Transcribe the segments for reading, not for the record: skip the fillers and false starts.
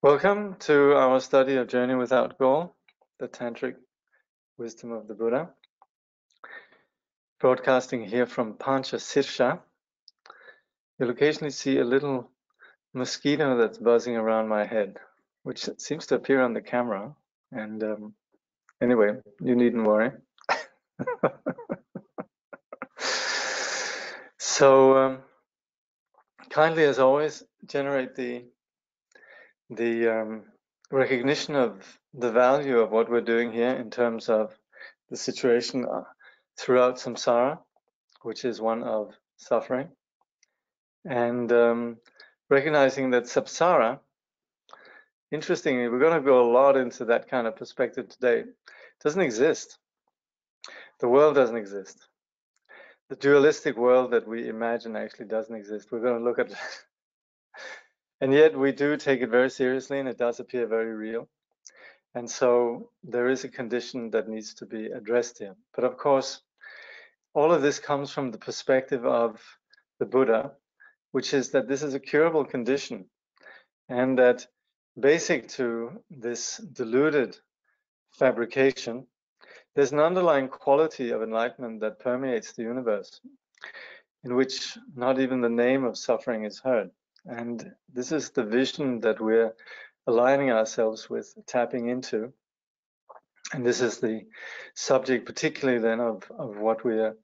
Welcome to our study of Journey Without Goal, the Tantric Wisdom of the Buddha. Broadcasting here from Pancha Sirsha. You'll occasionally see a little mosquito that's buzzing around my head, which seems to appear on the camera. And anyway, you needn't worry. So kindly, as always, generate the recognition of the value of what we're doing here in terms of the situation throughout samsara, which is one of suffering, and recognizing that samsara, interestingly, we're going to go a lot into that kind of perspective today, doesn't exist. The world doesn't exist. The dualistic world that we imagine actually doesn't exist. We're going to look at and yet we do take it very seriously, and it does appear very real. And so there is a condition that needs to be addressed here. But of course, all of this comes from the perspective of the Buddha, which is that this is a curable condition, and that basic to this deluded fabrication, there's an underlying quality of enlightenment that permeates the universe, in which not even the name of suffering is heard. And this is the vision that we're aligning ourselves with, tapping into. And this is the subject particularly then of what we're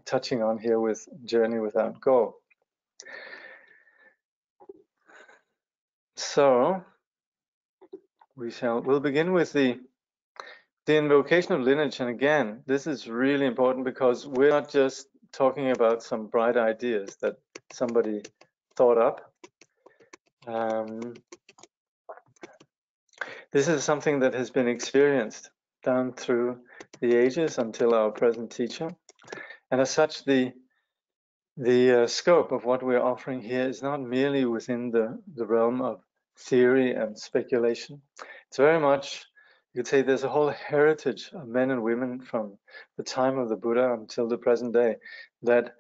touching on here with Journey Without Goal. So we'll begin with the invocation of lineage. And again, this is really important because we're not just talking about some bright ideas that somebody thought up. This is something that has been experienced down through the ages until our present teacher. And as such, the scope of what we're offering here is not merely within the realm of theory and speculation. It's very much, you could say, there's a whole heritage of men and women from the time of the Buddha until the present day that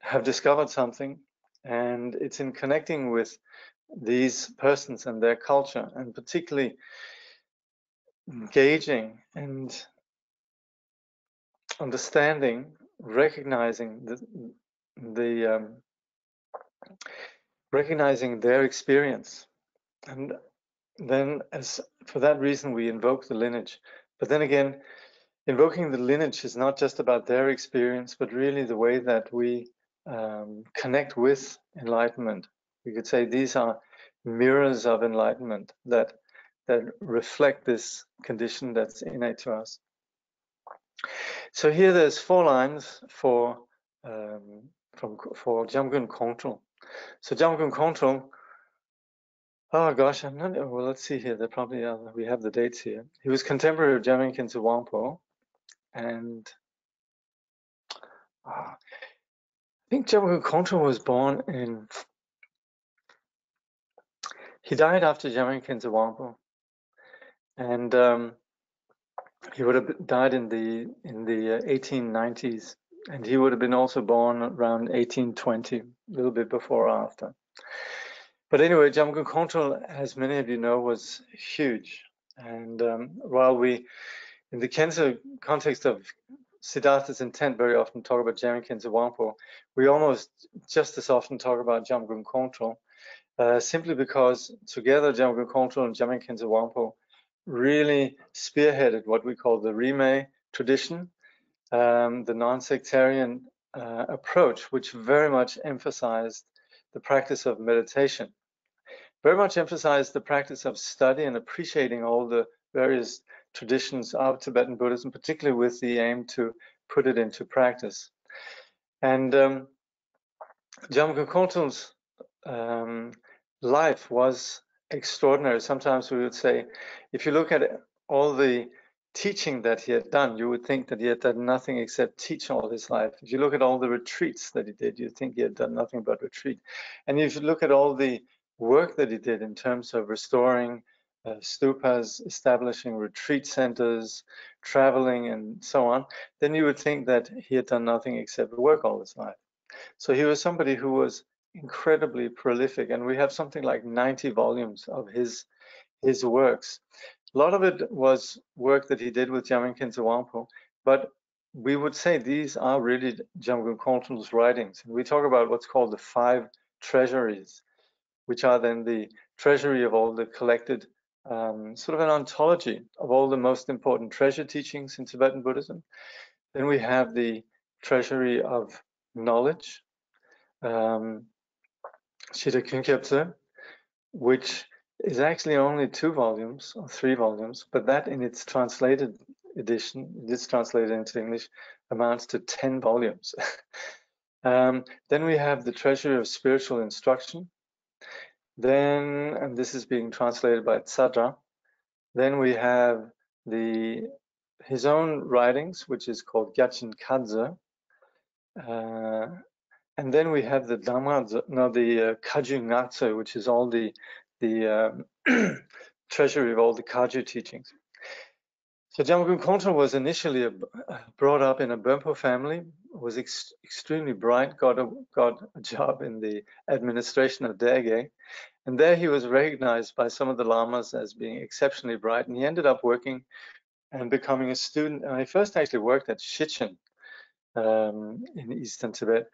have discovered something, and it's in connecting with these persons and their culture, and particularly engaging and understanding, recognizing recognizing their experience. And then for that reason we invoke the lineage. But then again, invoking the lineage is not just about their experience, but really the way that we connect with enlightenment. We could say these are mirrors of enlightenment that reflect this condition that's innate to us. So here there's 4 lines for Jamgon Kongtrul. So Jamgon Kongtrul, oh gosh, I'm not, well, let's see here, there probably are, we have the dates here. He was contemporary of Jamgon Khyentse Wangpo, and I think Jamgon Kongtrul was born in, he died after Jamgon Khyentse Wangpo, and he would have died in the 1890s, and he would have been also born around 1820, a little bit before or after. But anyway, Jamgon Kongtrul, as many of you know, was huge. And while we, in the Khyentse context of Siddhartha's intent, very often talk about Jamgon Khyentse Wangpo, we almost just as often talk about Jamgon Kongtrul, simply because together Jamgon Kongtrul and Jamgon Khyentse Wangpo really spearheaded what we call the Rime tradition, the non-sectarian approach, which very much emphasized the practice of meditation, very much emphasized the practice of study and appreciating all the various traditions of Tibetan Buddhism, particularly with the aim to put it into practice. And Jamgon Kongtrul's life was extraordinary. Sometimes we would say, if you look at all the teaching that he had done, you would think that he had done nothing except teach all his life. If you look at all the retreats that he did, you think he had done nothing but retreat. And if you look at all the work that he did in terms of restoring stupas, establishing retreat centers, traveling, and so on, then you would think that he had done nothing except work all his life. So he was somebody who was incredibly prolific, and we have something like 90 volumes of his his works. A lot of it was work that he did with Jamgon Khyentse Wangpo, but we would say these are really Jamgon Khyentse's writings. And we talk about what's called the 5 treasuries, which are then the treasury of all the collected, sort of an ontology of all the most important treasure teachings in Tibetan Buddhism. Then we have the treasury of knowledge, Shita Khyentse, which is actually only 2 volumes or 3 volumes, but that in its translated edition, it is translated into English, amounts to 10 volumes. Then we have the treasury of spiritual instruction. Then, and this is being translated by Tsadra, then we have his own writings, which is called Gyatchen Kadze. And then we have the Kaju Ngatse, which is all the treasury of all the Kaju teachings. So Jamgon Khyentse was initially brought up in a Bönpo family, was extremely bright, got a job in the administration of Dege, and there he was recognized by some of the lamas as being exceptionally bright, and he ended up working and becoming a student. And he first actually worked at Shichen in eastern Tibet,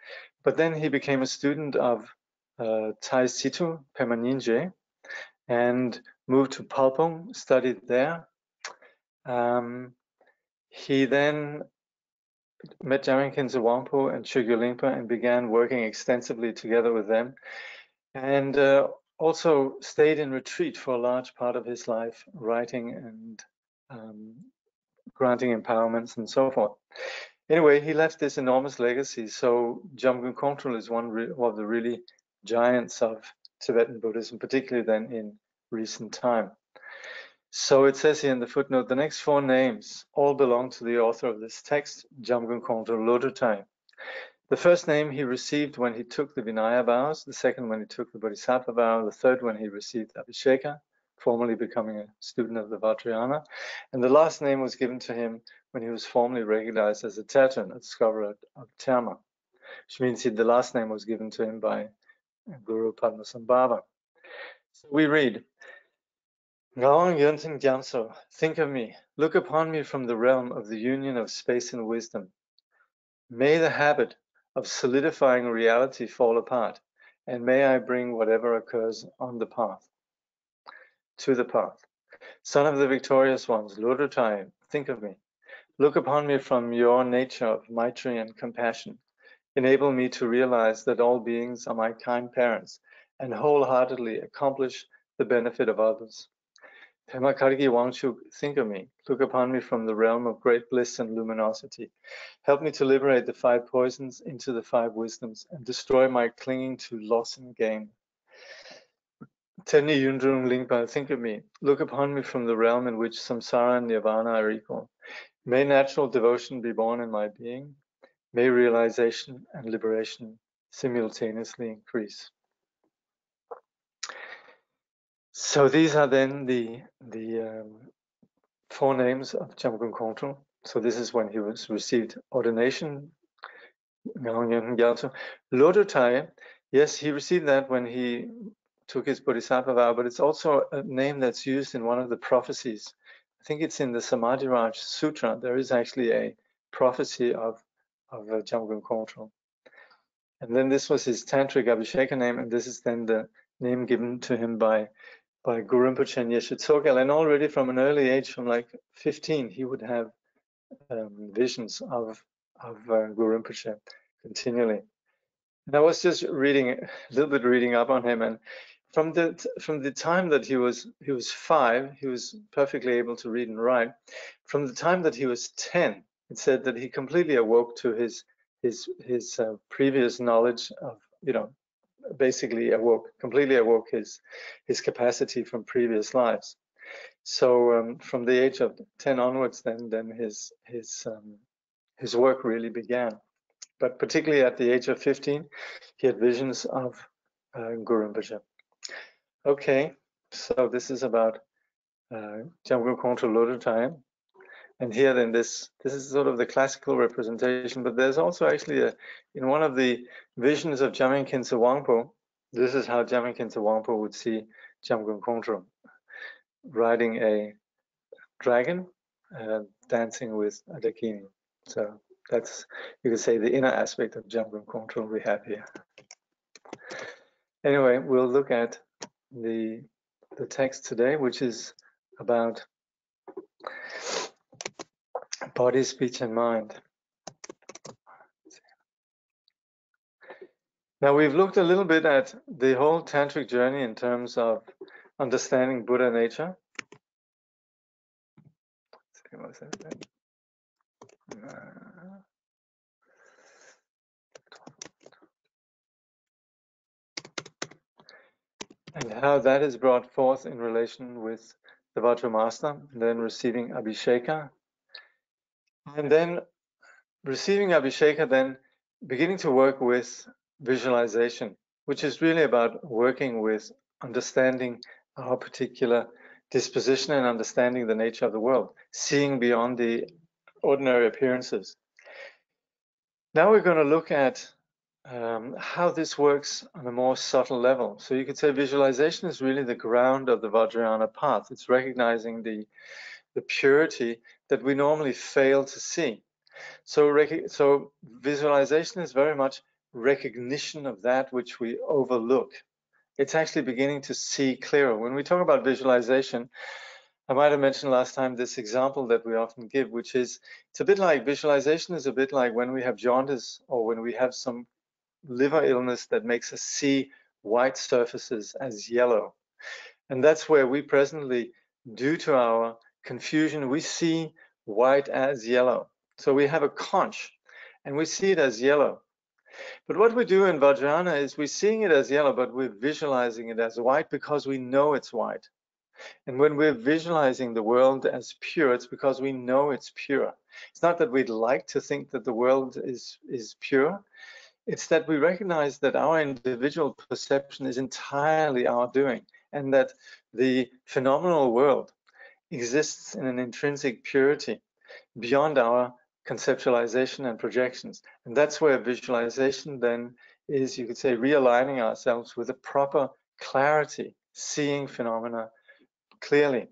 but then he became a student of Tai Situ Pema Nyingche and moved to Palpong, studied there. He then met Jamgon Khyentse Wangpo and Chögyam and began working extensively together with them, and also stayed in retreat for a large part of his life, writing and granting empowerments and so forth. Anyway, he left this enormous legacy. So Jamgon Khyentse is one of the really giants of Tibetan Buddhism, particularly then in recent time. So it says here in the footnote, the next 4 names all belong to the author of this text, Jamgon Khyentse Lodrötai. The first name he received when he took the Vinaya vows, the second when he took the Bodhisattva vow, the third when he received Abhisheka, formally becoming a student of the Vajrayana, and the last name was given to him when he was formally recognized as a Tertön, a discoverer of Terma, which means the last name was given to him by Guru Padmasambhava. So we read, Ngawang Yönten Gyamso, think of me, look upon me from the realm of the union of space and wisdom. May the habit of solidifying reality fall apart, and may I bring whatever occurs on the path, to the path. Son of the victorious ones, Lodrötai, think of me. Look upon me from your nature of Maitri and compassion. Enable me to realize that all beings are my kind parents and wholeheartedly accomplish the benefit of others. Pema Kargi Wangchuk, think of me. Look upon me from the realm of great bliss and luminosity. Help me to liberate the 5 poisons into the 5 wisdoms and destroy my clinging to loss and gain. Tenni Yundrung Lingpa, think of me. Look upon me from the realm in which samsara and nirvana are equal. May natural devotion be born in my being. May realization and liberation simultaneously increase. So these are then the 4 names of Jamgon Khyentse. So this is when he was received ordination. Lodrötai, yes, he received that when he took his Bodhisattva vow, but it's also a name that's used in one of the prophecies. I think it's in the Samadhiraj Sutra. There is actually a prophecy of Jamgon Khyentse. And then this was his Tantric Abhisheka name, and this is then the name given to him by Guru Rinpoche and Yeshe Tsogyal. And already from an early age, from like 15, he would have visions of Guru Rinpoche continually. And I was just reading a little bit, reading up on him, and from the time that he was 5, he was perfectly able to read and write. From the time that he was 10, it said that he completely awoke to his previous knowledge of, basically completely awoke his capacity from previous lives. So from the age of 10 onwards, then his work really began. But particularly at the age of 15, he had visions of Guru Rinpoche. Okay, so this is about Jamgon Khyentse Lodrötai. And here then this is sort of the classical representation, but there's also actually in one of the visions of Jamgon Khyentse Wangpo, this is how Jamgon Khyentse Wangpo would see Jamgon Khyentse. riding a dragon, dancing with a dakini. So that's, you could say, the inner aspect of Jamgon control we have here. Anyway, we'll look at the text today, which is about body, speech, and mind. Now, we've looked a little bit at the whole tantric journey in terms of understanding Buddha nature. And how that is brought forth in relation with the Vajra master, and then receiving Abhisheka. And then receiving Abhisheka, then beginning to work with visualization, which is really about working with understanding our particular disposition and understanding the nature of the world, seeing beyond the ordinary appearances. Now we're going to look at how this works on a more subtle level. So you could say visualization is really the ground of the Vajrayana path. It's recognizing the purity that we normally fail to see. So visualization is very much recognition of that which we overlook. It's actually beginning to see clearer. When we talk about visualization, I might have mentioned last time this example that we often give, which is, it's a bit like, visualization is a bit like when we have jaundice or when we have some liver illness that makes us see white surfaces as yellow. And that's where we presently, due to our confusion, we see white as yellow. So we have a conch and we see it as yellow. But what we do in Vajrayana is we're seeing it as yellow, but we're visualizing it as white because we know it's white. And when we're visualizing the world as pure, it's because we know it's pure. It's not that we'd like to think that the world is pure. It's that we recognize that our individual perception is entirely our doing, and that the phenomenal world exists in an intrinsic purity beyond our conceptualization and projections. And that's where visualization then is, you could say, realigning ourselves with a proper clarity, seeing phenomena clearly.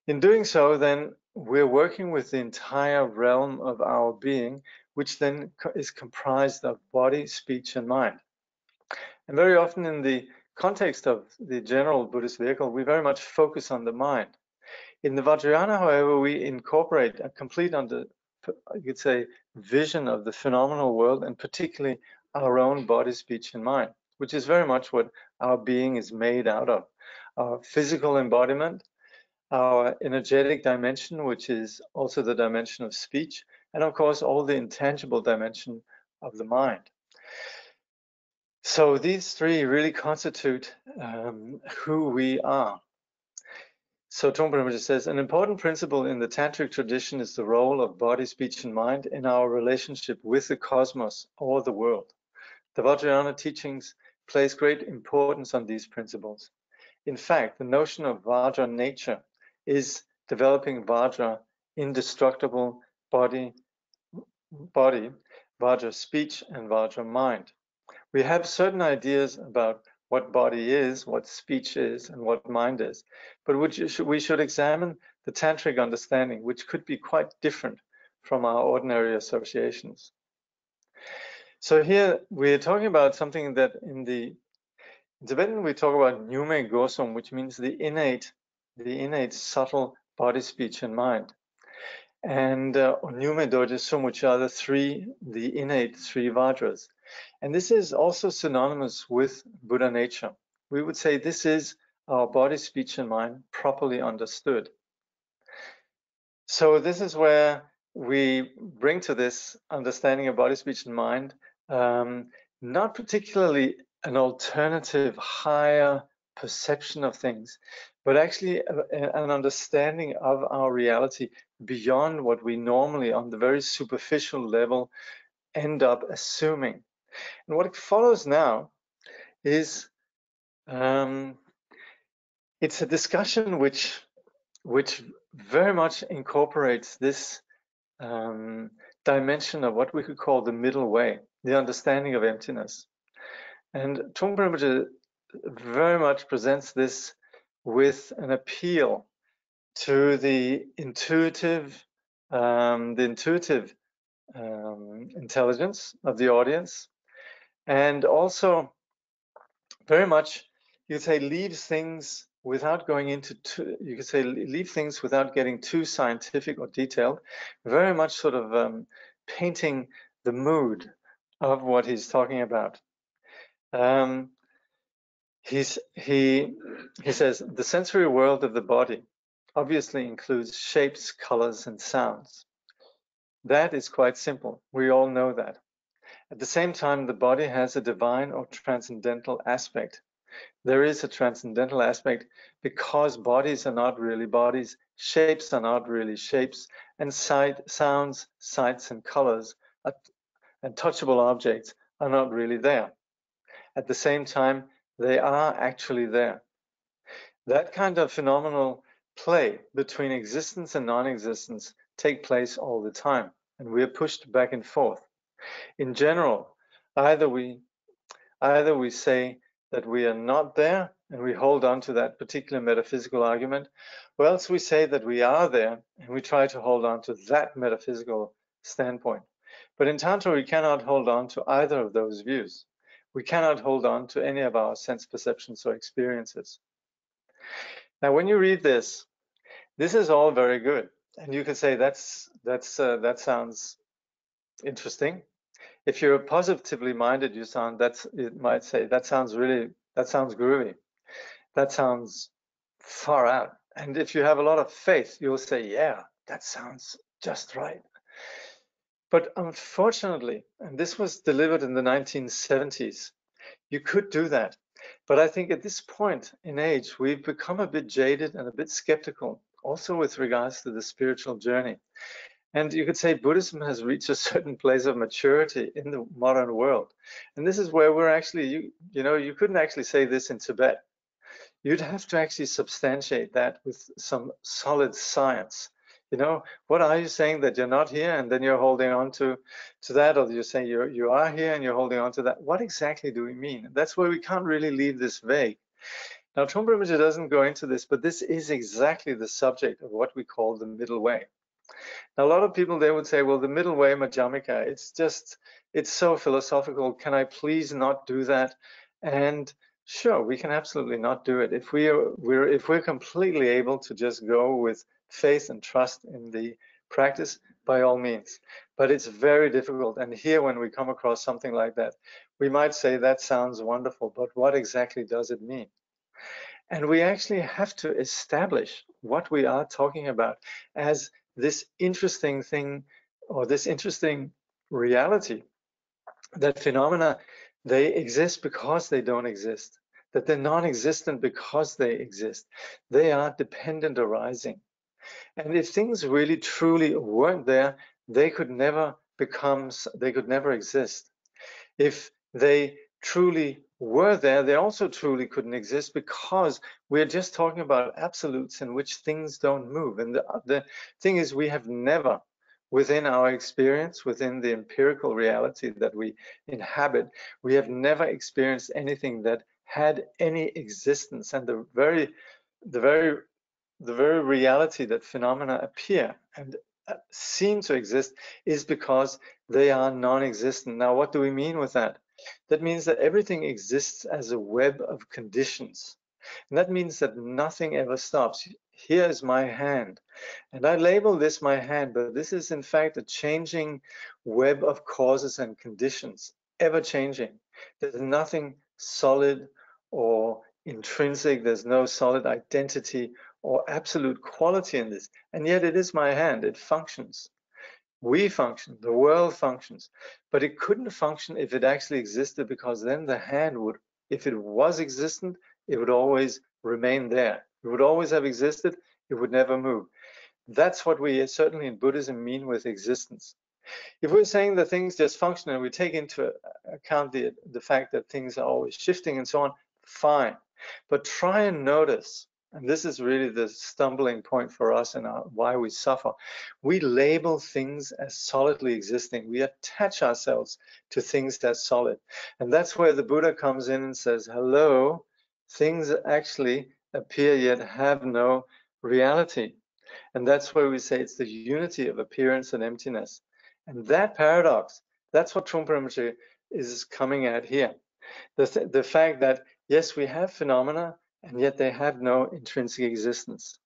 In doing so, then we're working with the entire realm of our being, which then is comprised of body, speech, and mind. And very often in the context of the general Buddhist vehicle, we very much focus on the mind. In the Vajrayana, however, we incorporate a complete, you could say, vision of the phenomenal world, and particularly our own body, speech, and mind, which is very much what our being is made out of. Our physical embodiment, our energetic dimension, which is also the dimension of speech, and of course, all the intangible dimension of the mind. So these three really constitute who we are. So Trungpa says, an important principle in the tantric tradition is the role of body, speech, and mind in our relationship with the cosmos or the world. The Vajrayana teachings place great importance on these principles. In fact, the notion of Vajra nature is developing Vajra indestructible body, Vajra speech, and Vajra mind. We have certain ideas about what body is, what speech is, and what mind is, but we should examine the tantric understanding, which could be quite different from our ordinary associations. So here we're talking about something that in Tibetan we talk about nyume gosum, which means the innate subtle body, speech, and mind. And nyume dojasum, which are the innate three Vajras. And this is also synonymous with Buddha nature. We would say this is our body, speech, and mind properly understood. So this is where we bring to this understanding of body, speech, and mind, not particularly an alternative, higher perception of things, but actually an understanding of our reality beyond what we normally, on the very superficial level, end up assuming. And what follows now is it's a discussion which very much incorporates this dimension of what we could call the middle way, the understanding of emptiness. And Trungpa very much presents this with an appeal to the intuitive intelligence of the audience, and also very much, you could say, leaves things without going into you could say leave things without getting too scientific or detailed, very much sort of painting the mood of what he's talking about. He says the sensory world of the body obviously includes shapes, colors, and sounds. That is quite simple. We all know that. At the same time, the body has a divine or transcendental aspect. There is a transcendental aspect because bodies are not really bodies, shapes are not really shapes, and sounds, sights, and colors and touchable objects are not really there. At the same time, they are actually there. That kind of phenomenal play between existence and non-existence take place all the time, and we are pushed back and forth. In general, either we say that we are not there and we hold on to that particular metaphysical argument, or else we say that we are there and we try to hold on to that metaphysical standpoint. But in Tantra, we cannot hold on to either of those views. We cannot hold on to any of our sense perceptions or experiences. Now, when you read this is all very good, and you can say that sounds interesting. If you're positively minded, you might say that sounds groovy, that sounds far out. And if you have a lot of faith, you'll say, yeah, that sounds just right. But unfortunately, and this was delivered in the 1970s, you could do that. But I think at this point in age, we've become a bit jaded and a bit skeptical, also with regards to the spiritual journey. And you could say Buddhism has reached a certain place of maturity in the modern world. And this is where we're actually, you couldn't actually say this in Tibet. You'd have to actually substantiate that with some solid science. What are you saying, that you're not here and then you're holding on to that, or you're saying you are here and you're holding on to that? What exactly do we mean? That's where we can't really leave this vague. Now, Trungpa Rinpoche doesn't go into this, but this is exactly the subject of what we call the middle way. Now, a lot of people, they would say, well, the middle way, Madhyamika, it's so philosophical. Can I please not do that? And sure, we can absolutely not do it. If we're completely able to just go with faith and trust in the practice, by all means. But it's very difficult. And here, when we come across something like that, we might say that sounds wonderful, but what exactly does it mean? And we actually have to establish what we are talking about as this interesting thing, or this interesting reality, that phenomena, they exist because they don't exist, that they're non-existent because they exist. They are dependent arising. And if things really truly weren't there, they could never exist. If they truly were there, they also truly couldn't exist, because we're just talking about absolutes in which things don't move. And the thing is, we have never, within our experience, within the empirical reality that we inhabit, we have never experienced anything that had any existence. And the very reality that phenomena appear and seem to exist is because they are non-existent. Now, what do we mean with that? That means that everything exists as a web of conditions. And that means that nothing ever stops. Here is my hand, and I label this my hand, but this is in fact a changing web of causes and conditions, ever changing. There's nothing solid or intrinsic, there's no solid identity or absolute quality in this, and yet it is my hand. It functions. We function, the world functions, but it couldn't function if it actually existed, because then the hand would, if it was existent, it would always remain there. It would always have existed, it would never move. That's what we certainly in Buddhism mean with existence. If we're saying that things just function and we take into account the fact that things are always shifting and so on, fine. But try and notice, and this is really the stumbling point for us and why we suffer. We label things as solidly existing. We attach ourselves to things as solid. And that's where the Buddha comes in and says, hello, things actually appear yet have no reality. And that's where we say it's the unity of appearance and emptiness. And that paradox, that's what Trungpa Rinpoche is coming at here. The fact that, yes, we have phenomena, and yet they have no intrinsic existence.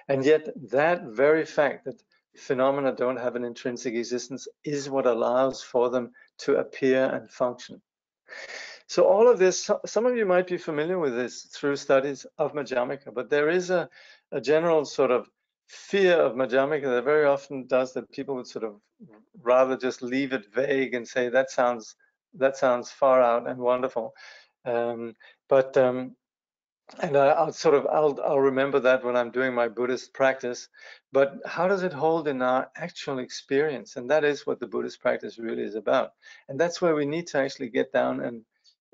And yet that very fact that phenomena don't have an intrinsic existence is what allows for them to appear and function. So all of this, some of you might be familiar with this through studies of Madhyamaka, but there is a general sort of fear of Madhyamaka that very often does that people would sort of rather just leave it vague and say that sounds far out and wonderful. And I'll remember that when I'm doing my Buddhist practice. But how does it hold in our actual experience? And that is what the Buddhist practice really is about. And that's where we need to actually get down and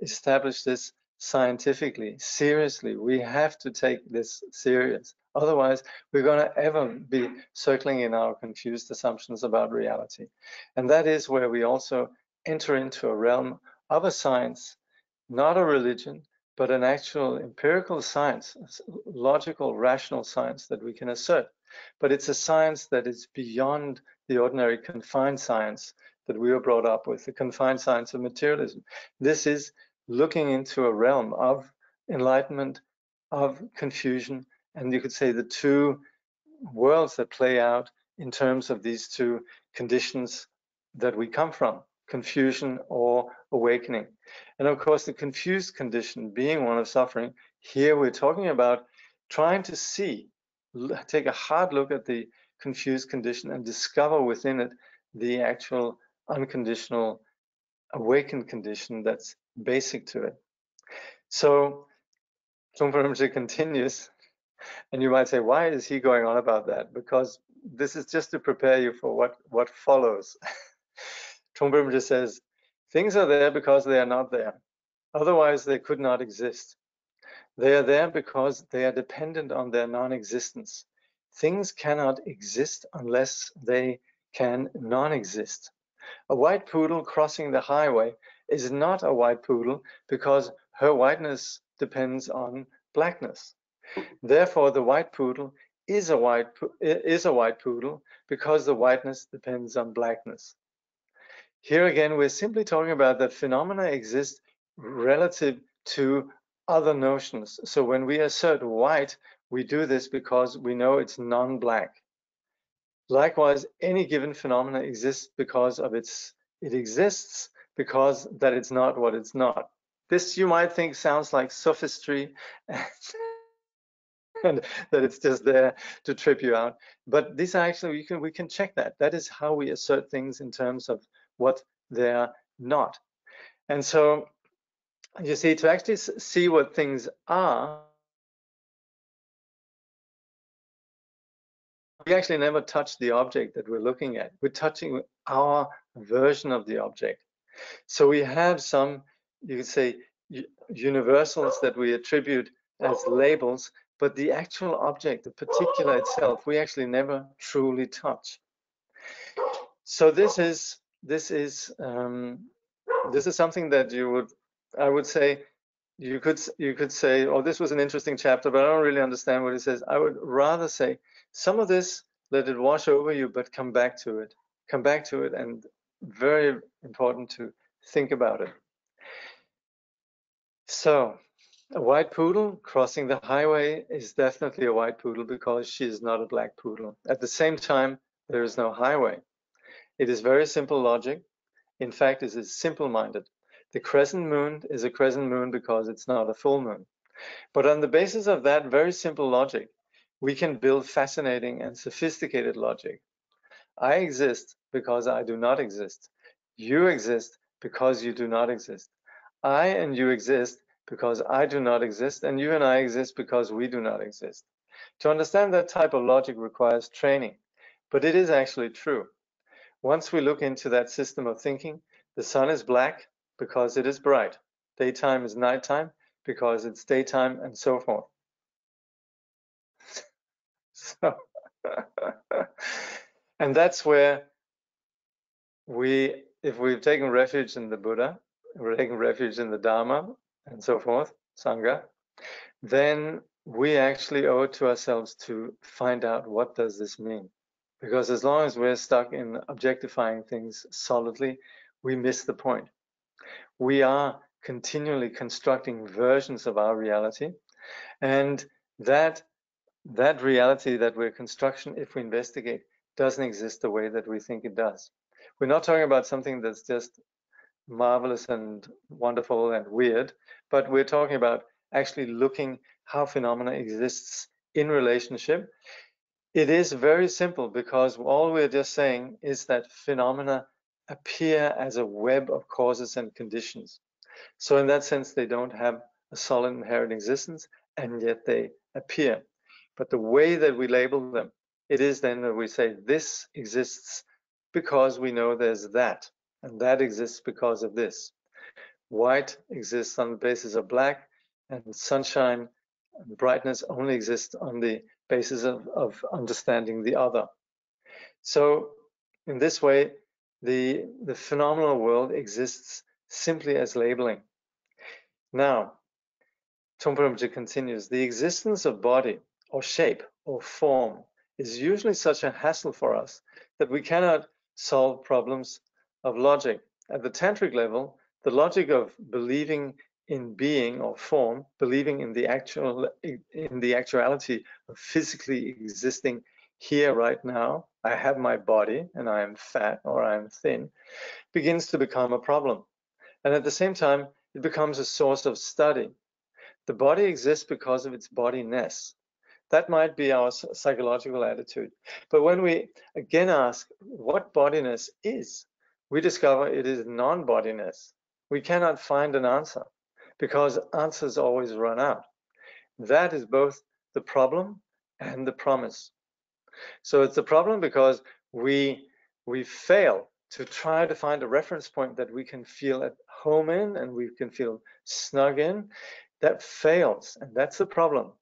establish this scientifically, seriously. We have to take this serious. Otherwise, we're going to ever be circling in our confused assumptions about reality. And that is where we also enter into a realm of a science, not a religion, but an actual empirical science, logical, rational science that we can assert. But it's a science that is beyond the ordinary confined science that we were brought up with, the confined science of materialism. This is looking into a realm of enlightenment, of confusion, and you could say the two worlds that play out in terms of these two conditions that we come from, confusion or awakening. And of course, the confused condition being one of suffering, here we're talking about trying to see, take a hard look at the confused condition and discover within it the actual unconditional awakened condition that's basic to it. So Trungpa Rinpoche continues, and you might say, why is he going on about that? Because this is just to prepare you for what follows. Trungpa Rinpoche says, things are there because they are not there. Otherwise, they could not exist. They are there because they are dependent on their non-existence. Things cannot exist unless they can non-exist. A white poodle crossing the highway is not a white poodle because her whiteness depends on blackness. Therefore, the white poodle is a white poodle because the whiteness depends on blackness. Here again, we're simply talking about that phenomena exist relative to other notions. So when we assert white, we do this because we know it's non-black. Likewise, any given phenomena exists because of it exists because that it's not what it's not. This you might think sounds like sophistry and that it's just there to trip you out. But this actually, we can check that. That is how we assert things in terms of what they're not. And so you see, to actually see what things are, we actually never touch the object that we're looking at. We're touching our version of the object. So we have some, you could say, universals that we attribute as labels, but the actual object, the particular itself, we actually never truly touch. So this is something that I would say, you could say, oh, this was an interesting chapter, but I don't really understand what it says. I would rather say some of this, let it wash over you, but come back to it. Come back to it, and very important to think about it. So, a white poodle crossing the highway is definitely a white poodle because she is not a black poodle. At the same time, there is no highway. It is very simple logic. In fact, it is simple-minded. The crescent moon is a crescent moon because it's not a full moon. But on the basis of that very simple logic, we can build fascinating and sophisticated logic. I exist because I do not exist. You exist because you do not exist. I and you exist because I do not exist, and you and I exist because we do not exist. To understand that type of logic requires training, but it is actually true. Once we look into that system of thinking, the sun is black because it is bright. Daytime is nighttime because it's daytime, and so forth. So, and that's where if we've taken refuge in the Buddha, we're taking refuge in the Dharma, and so forth, Sangha, then we actually owe it to ourselves to find out what does this mean. Because as long as we're stuck in objectifying things solidly, we miss the point. We are continually constructing versions of our reality, and that reality that we're construction, if we investigate, doesn't exist the way that we think it does. We're not talking about something that's just marvelous and wonderful and weird, but we're talking about actually looking how phenomena exists in relationship. It is very simple, because all we're just saying is that phenomena appear as a web of causes and conditions. So in that sense, they don't have a solid inherent existence, and yet they appear. But the way that we label them, it is then that we say this exists because we know there's that, and that exists because of this. White exists on the basis of black, and sunshine and brightness only exist on the basis of understanding the other. So in this way, the phenomenal world exists simply as labeling. Now, Trungpa continues, the existence of body or shape or form is usually such a hassle for us that we cannot solve problems of logic. At the tantric level, the logic of believing in being or form, believing in the actuality of physically existing here right now, I have my body and I am fat or I am thin, begins to become a problem. And at the same time, it becomes a source of study. The body exists because of its bodiness. That might be our psychological attitude. But when we again ask what bodiness is, we discover it is non-bodiness. We cannot find an answer because answers always run out. That is both the problem and the promise. So it's a problem because we fail to try to find a reference point that we can feel at home in and we can feel snug in. That fails, and that's the problem.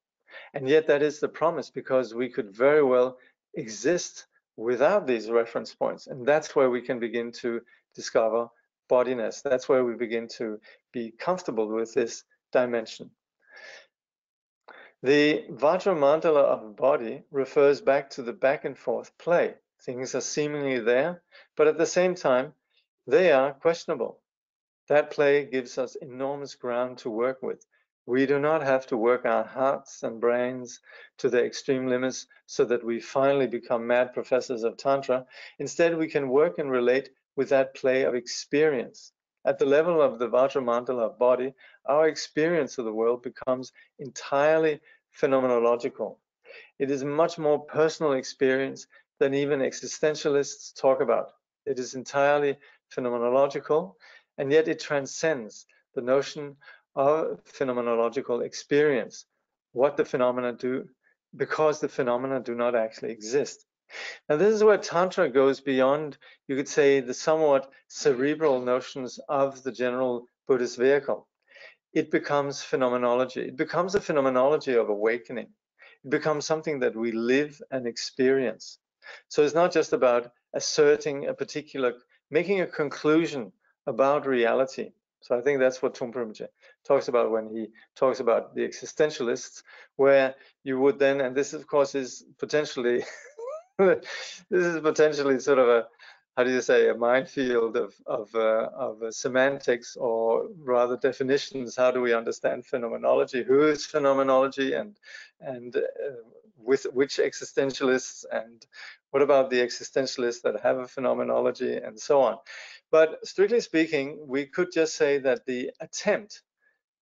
And yet that is the promise, because we could very well exist without these reference points. And that's where we can begin to discover bodiness. That's where we begin to be comfortable with this dimension. The Vajra Mandala of body refers back to the back and forth play. Things are seemingly there, but at the same time, they are questionable. That play gives us enormous ground to work with. We do not have to work our hearts and brains to their extreme limits so that we finally become mad professors of Tantra. Instead, we can work and relate with that play of experience. At the level of the Vajra Mandala of body, our experience of the world becomes entirely phenomenological. It is a much more personal experience than even existentialists talk about. It is entirely phenomenological, and yet it transcends the notion of phenomenological experience, what the phenomena do, because the phenomena do not actually exist. Now, this is where Tantra goes beyond, you could say, the somewhat cerebral notions of the general Buddhist vehicle. It becomes phenomenology. It becomes a phenomenology of awakening. It becomes something that we live and experience. So it's not just about asserting a particular, making a conclusion about reality. So I think that's what Trungpa talks about when he talks about the existentialists, where you would then, and this of course is potentially, this is potentially sort of a, how do you say, a minefield of semantics, or rather definitions. How do we understand phenomenology? Who is phenomenology, and with which existentialists, and what about the existentialists that have a phenomenology, and so on. But strictly speaking, we could just say that the attempt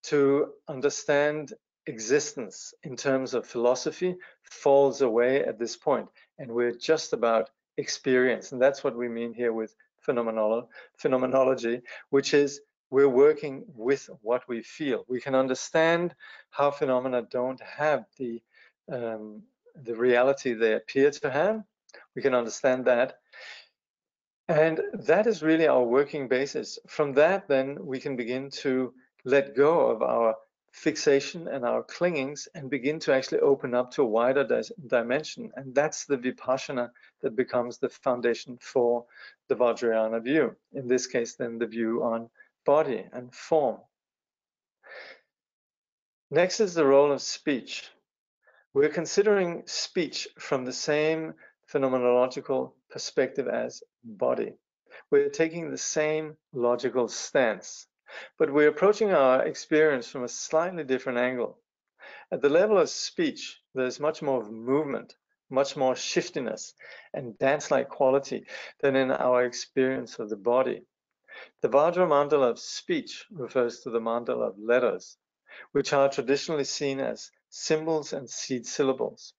to understand existence in terms of philosophy falls away at this point, and we're just about experience. And that's what we mean here with phenomenology, which is we're working with what we feel. We can understand how phenomena don't have the reality they appear to have. We can understand that. And that is really our working basis. From that, then, we can begin to let go of our fixation and our clingings and begin to actually open up to a wider dimension. And that's the vipassana that becomes the foundation for the Vajrayana view. In this case, then, the view on body and form. Next is the role of speech. We're considering speech from the same phenomenological perspective as body. We're taking the same logical stance, but we're approaching our experience from a slightly different angle. At the level of speech, there's much more movement, much more shiftiness and dance-like quality than in our experience of the body. The Vajra mandala of speech refers to the mandala of letters, which are traditionally seen as symbols and seed syllables.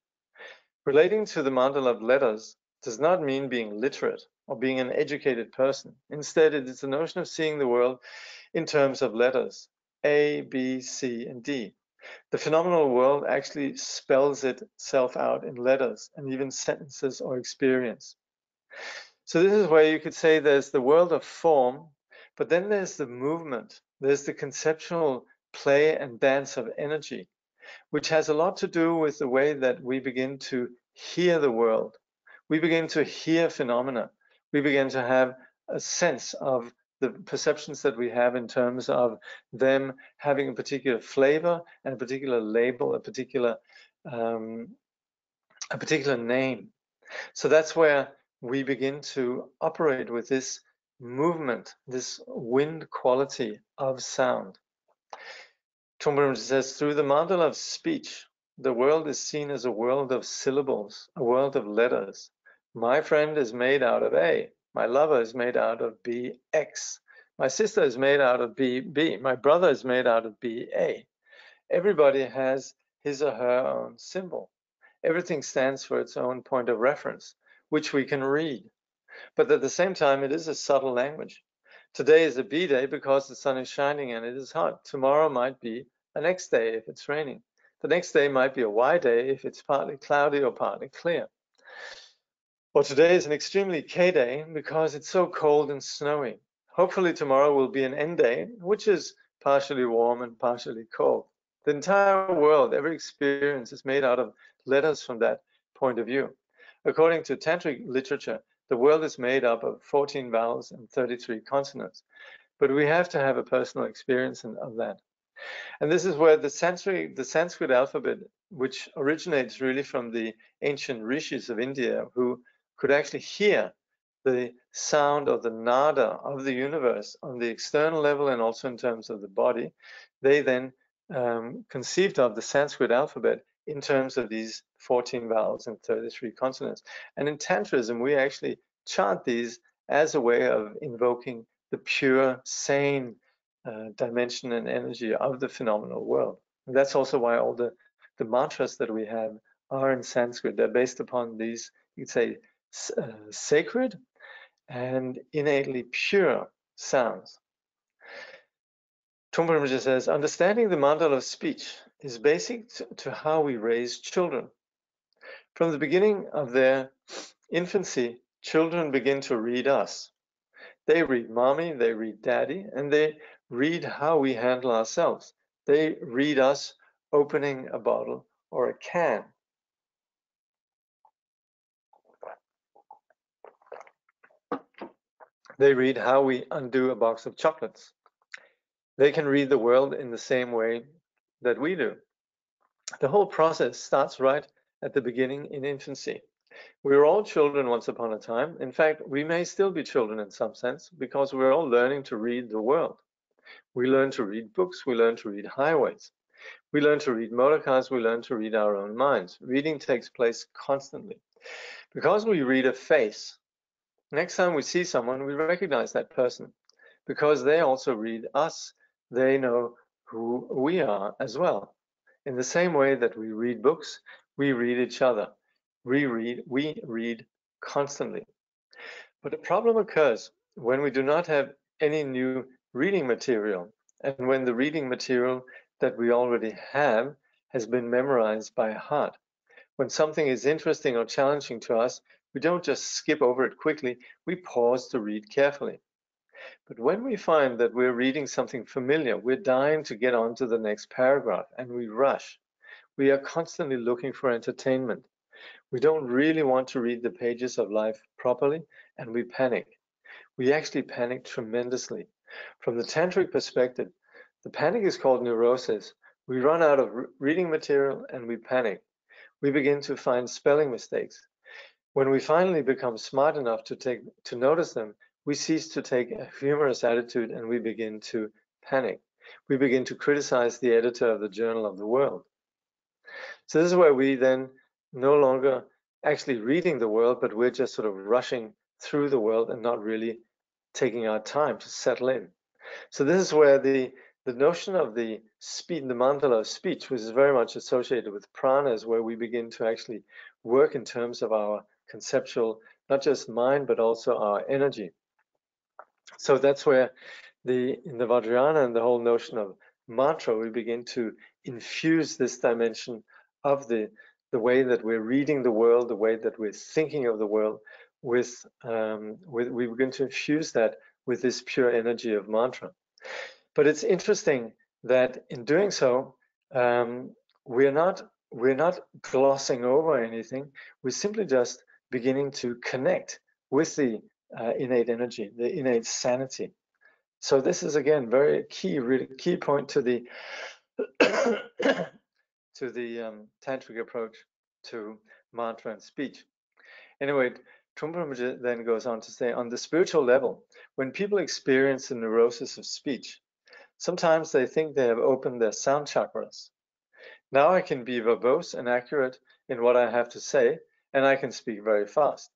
Relating to the mandala of letters does not mean being literate or being an educated person. Instead, it is the notion of seeing the world in terms of letters, A, B, C, and D. The phenomenal world actually spells itself out in letters and even sentences or experience. So this is where you could say there's the world of form, but then there's the movement, there's the conceptual play and dance of energy, which has a lot to do with the way that we begin to hear the world. We begin to hear phenomena. We begin to have a sense of the perceptions that we have in terms of them having a particular flavor and a particular label, a particular name. So that's where we begin to operate with this movement, this wind quality of sound. Trungpa says, through the mandala of speech, the world is seen as a world of syllables, a world of letters. My friend is made out of A. My lover is made out of BX. My sister is made out of BB. My brother is made out of BA. Everybody has his or her own symbol. Everything stands for its own point of reference, which we can read. But at the same time, it is a subtle language. Today is a B day because the sun is shining and it is hot. Tomorrow might be a next day if it's raining. The next day might be a Y day if it's partly cloudy or partly clear. Or today is an extremely K day because it's so cold and snowy. Hopefully tomorrow will be an N day, which is partially warm and partially cold. The entire world, every experience is made out of letters from that point of view. According to Tantric literature, the world is made up of 14 vowels and 33 consonants, but we have to have a personal experience of that. And this is where the Sanskrit alphabet, which originates really from the ancient rishis of India, who could actually hear the sound of the nada of the universe on the external level and also in terms of the body, they then conceived of the Sanskrit alphabet in terms of these 14 vowels and 33 consonants. And in Tantrism, we actually chant these as a way of invoking the pure, sane dimension and energy of the phenomenal world. And that's also why all the mantras that we have are in Sanskrit. They're based upon these, you'd say, sacred and innately pure sounds. Trungpa Rinpoche says, understanding the mandala of speech is basic to how we raise children. From the beginning of their infancy, children begin to read us. They read mommy, they read daddy, and they read how we handle ourselves. They read us opening a bottle or a can. They read how we undo a box of chocolates. They can read the world in the same way that we do. The whole process starts right at the beginning in infancy. We were all children once upon a time. In fact, we may still be children in some sense because we're all learning to read the world. We learn to read books, we learn to read highways. We learn to read motor cars, we learn to read our own minds. Reading takes place constantly. Because we read a face, next time we see someone, we recognize that person. Because they also read us, they know who we are as well. In the same way that we read books, we read each other. We read constantly. But a problem occurs when we do not have any new reading material, and when the reading material that we already have has been memorized by heart. When something is interesting or challenging to us, we don't just skip over it quickly, we pause to read carefully. But when we find that we're reading something familiar, we're dying to get on to the next paragraph, and we rush. We are constantly looking for entertainment. We don't really want to read the pages of life properly, and we panic. We actually panic tremendously. From the tantric perspective, the panic is called neurosis. We run out of reading material and we panic. we begin to find spelling mistakes. When we finally become smart enough to notice them, we cease to take a humorous attitude and we begin to panic. We begin to criticize the editor of the Journal of the World. So this is where we then no longer actually reading the world, but we're just sort of rushing through the world and not really taking our time to settle in. So this is where the notion of the speed, the mandala of speech, which is very much associated with prana, is where we begin to actually work in terms of our conceptual, not just mind, but also our energy. So that's where in the Vajrayana and the whole notion of mantra, we begin to infuse this dimension of the way that we're reading the world, the way that we're thinking of the world, we begin to infuse that with this pure energy of mantra. But it's interesting that in doing so, we're not glossing over anything. We're simply just beginning to connect with the innate energy, the innate sanity. So this is again very really key point to the to the tantric approach to mantra and speech. Anyway, Trungpa then goes on to say, on the spiritual level, when people experience the neurosis of speech, sometimes they think they have opened their sound chakras. Now I can be verbose and accurate in what I have to say, and I can speak very fast.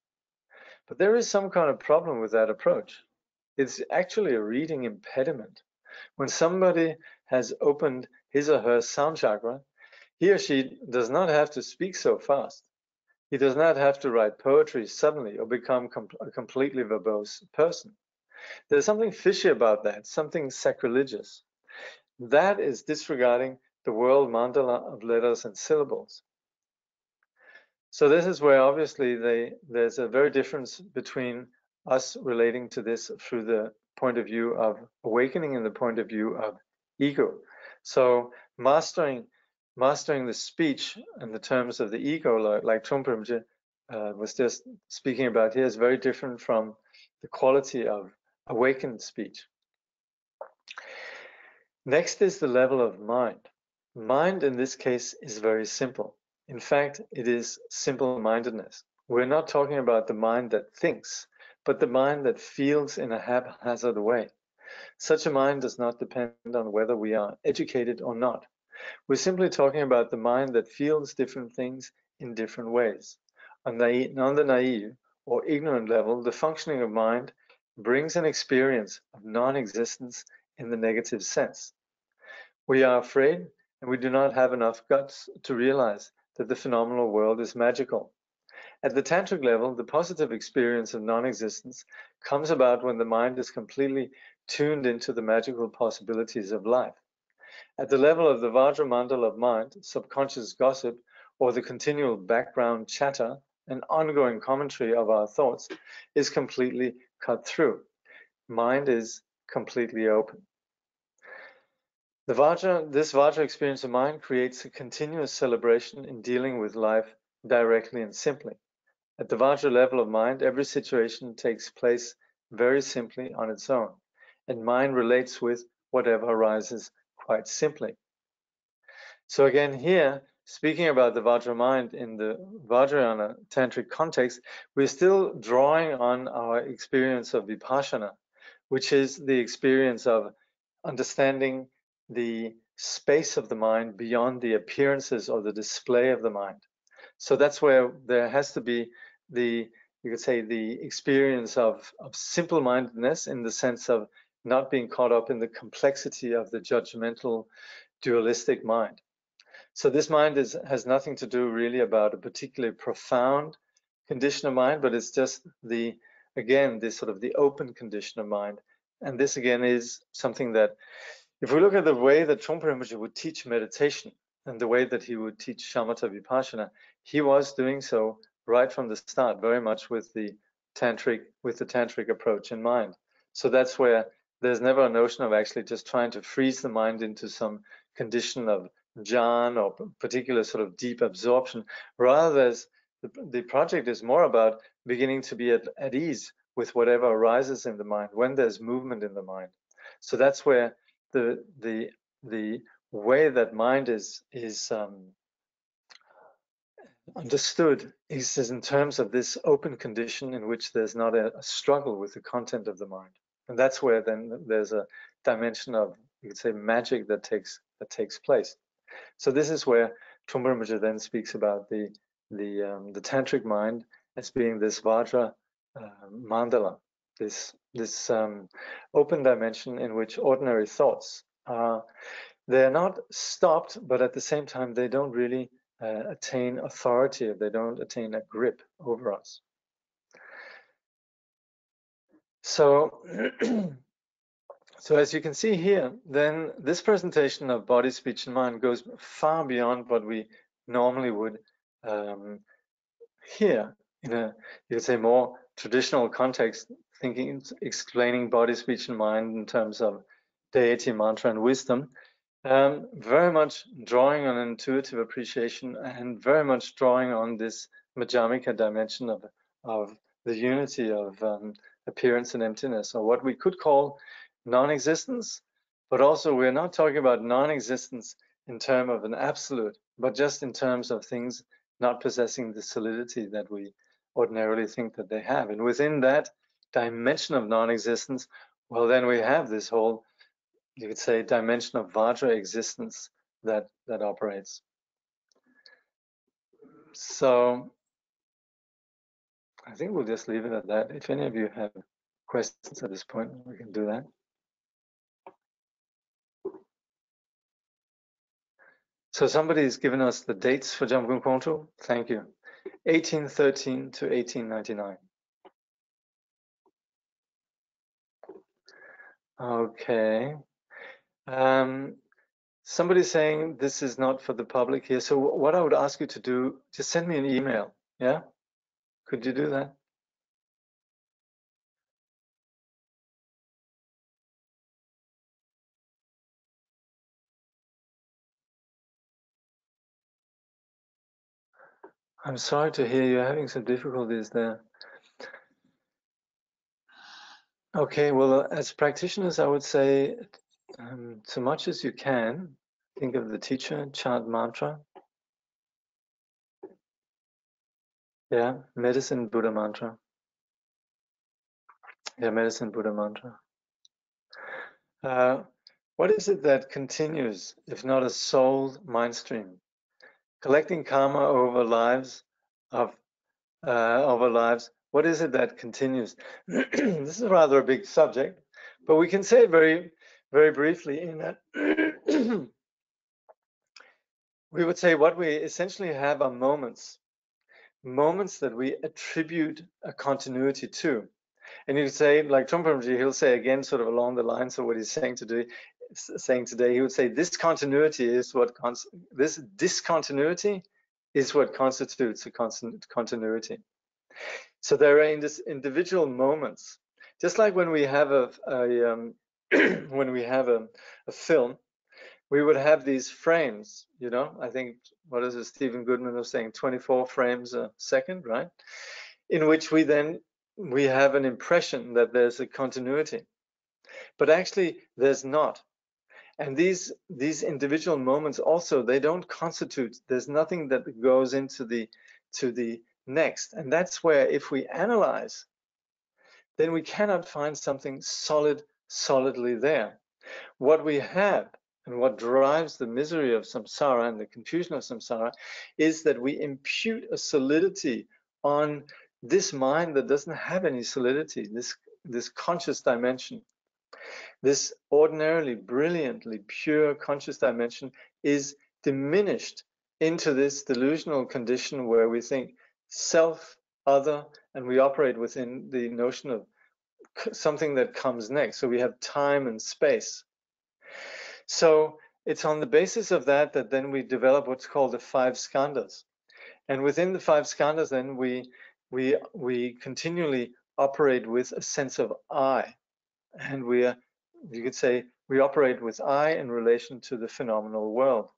But there is some kind of problem with that approach. It's actually a reading impediment. When somebody has opened his or her sound chakra, he or she does not have to speak so fast. He does not have to write poetry suddenly or become a completely verbose person. There's something fishy about that, something sacrilegious. That is disregarding the world mandala of letters and syllables. So this is where obviously there's a very difference between us relating to this through the point of view of awakening and the point of view of ego. So mastering the speech in the terms of the ego, like Trungpa was just speaking about here, is very different from the quality of awakened speech. Next is the level of mind. Mind in this case is very simple. In fact, it is simple-mindedness. We're not talking about the mind that thinks, but the mind that feels in a haphazard way. Such a mind does not depend on whether we are educated or not. We're simply talking about the mind that feels different things in different ways. On the naive or ignorant level, the functioning of mind brings an experience of non-existence in the negative sense. We are afraid, and we do not have enough guts to realize that the phenomenal world is magical. At the tantric level, the positive experience of non-existence comes about when the mind is completely tuned into the magical possibilities of life. At the level of the Vajra Mandala of mind, subconscious gossip, or the continual background chatter and ongoing commentary of our thoughts is completely cut through. Mind is completely open. This Vajra experience of mind creates a continuous celebration in dealing with life directly and simply. At the Vajra level of mind, every situation takes place very simply on its own, and mind relates with whatever arises quite simply. So again here, speaking about the Vajra mind in the Vajrayana tantric context, we're still drawing on our experience of vipassana, which is the experience of understanding the space of the mind beyond the appearances or the display of the mind. So that's where there has to be you could say, the experience of simple-mindedness in the sense of not being caught up in the complexity of the judgmental, dualistic mind. So this mind has nothing to do really about a particularly profound condition of mind, but it's just again, this sort of the open condition of mind. And this again is something that, if we look at the way that Trungpa would teach meditation and the way that he would teach shamatha vipassana, he was doing so right from the start, very much with the tantric approach in mind. So that's where there's never a notion of actually just trying to freeze the mind into some condition of jhana or particular sort of deep absorption. Rather, the project is more about beginning to be at ease with whatever arises in the mind when there's movement in the mind. So that's where the way that mind is understood, he says, in terms of this open condition in which there's not a struggle with the content of the mind. And that's where then there's a dimension of, you could say, magic that takes place. So this is where Trungpa Rinpoche then speaks about the tantric mind as being this Vajra Mandala, this open dimension in which ordinary thoughts are, they're not stopped, but at the same time they don't really attain authority, or they don't attain a grip over us. So, so as you can see here, then this presentation of body, speech, and mind goes far beyond what we normally would hear in a, you could say, more traditional context, explaining body, speech, and mind in terms of deity, mantra, and wisdom. Very much drawing on intuitive appreciation, and very much drawing on this Madhyamika dimension of the unity of appearance and emptiness, or what we could call non-existence. But also, we're not talking about non-existence in terms of an absolute, but just in terms of things not possessing the solidity that we ordinarily think that they have. And within that dimension of non-existence, well, then we have this whole, you could say, dimension of Vajra existence that operates. So I think we'll just leave it at that. If any of you have questions at this point, we can do that. So somebody's given us the dates for Jamgon Kongtrul. Thank you. 1813 to 1899. Okay. Somebody's saying this is not for the public here. So what I would ask you to do, just send me an email. Yeah? Could you do that? I'm sorry to hear you're having some difficulties there. Okay, well, as practitioners, I would say, so much as you can, think of the teacher, chant mantra. Yeah, medicine Buddha mantra. Yeah, medicine Buddha mantra. What is it that continues, if not a soul mind stream? Collecting karma over lives of what is it that continues? This is rather a big subject, but we can say very, very briefly in that we would say what we essentially have are moments that we attribute a continuity to. And you say, like Trungpa Rinpoche, he'll say again, sort of along the lines of what he's saying today, he would say this continuity is what this discontinuity is what constitutes a constant continuity. So there are individual moments, just like when we have when we have a film, we would have these frames. You know, I think what is it? Stephen Goodman was saying 24 frames a second, right? In which we have an impression that there's a continuity, but actually there's not. And these individual moments also, they don't constitute. There's nothing that goes into the next. And that's where, if we analyze, then we cannot find something solidly there. What we have, and what drives the misery of samsara and the confusion of samsara, is that we impute a solidity on this mind that doesn't have any solidity, this conscious dimension. This ordinarily, brilliantly pure conscious dimension is diminished into this delusional condition where we think self, other, and we operate within the notion of something that comes next. So we have time and space. So it's on the basis of that then we develop what's called the 5 skandhas. And within the 5 skandhas, then we continually operate with a sense of I. And you could say, we operate with I in relation to the phenomenal world.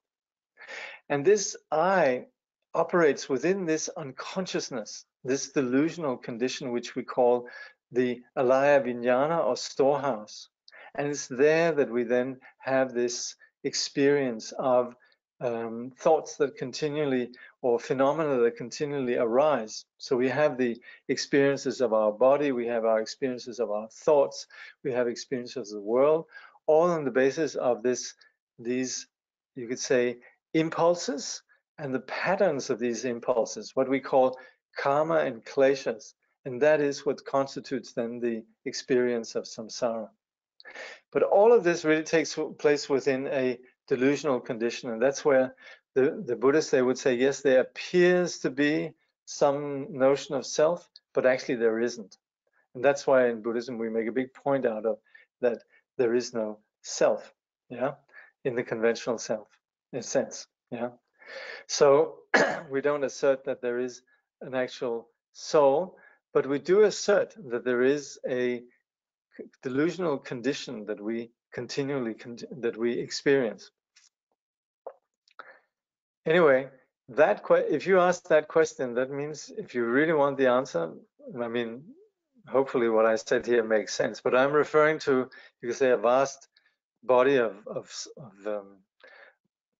And this I operates within this unconsciousness, this delusional condition, which we call the alaya vijnana, or storehouse. And it's there that we then have this experience of thoughts that continually, or phenomena that continually arise. So we have the experiences of our body, we have our experiences of our thoughts, we have experiences of the world, all on the basis of these, you could say, impulses and the patterns of these impulses, what we call karma and kleshas. And that is what constitutes then the experience of samsara. But all of this really takes place within a delusional condition, and that's where the Buddhists, they would say, yes, there appears to be some notion of self, but actually there isn't. And that's why in Buddhism we make a big point out of that there is no self, yeah, in the conventional self, in a sense, yeah. So we don't assert that there is an actual soul, but we do assert that there is a delusional condition that we continually experience. Anyway, if you ask that question, that means if you really want the answer, I mean, hopefully what I said here makes sense, but I'm referring to, you could say, a vast body of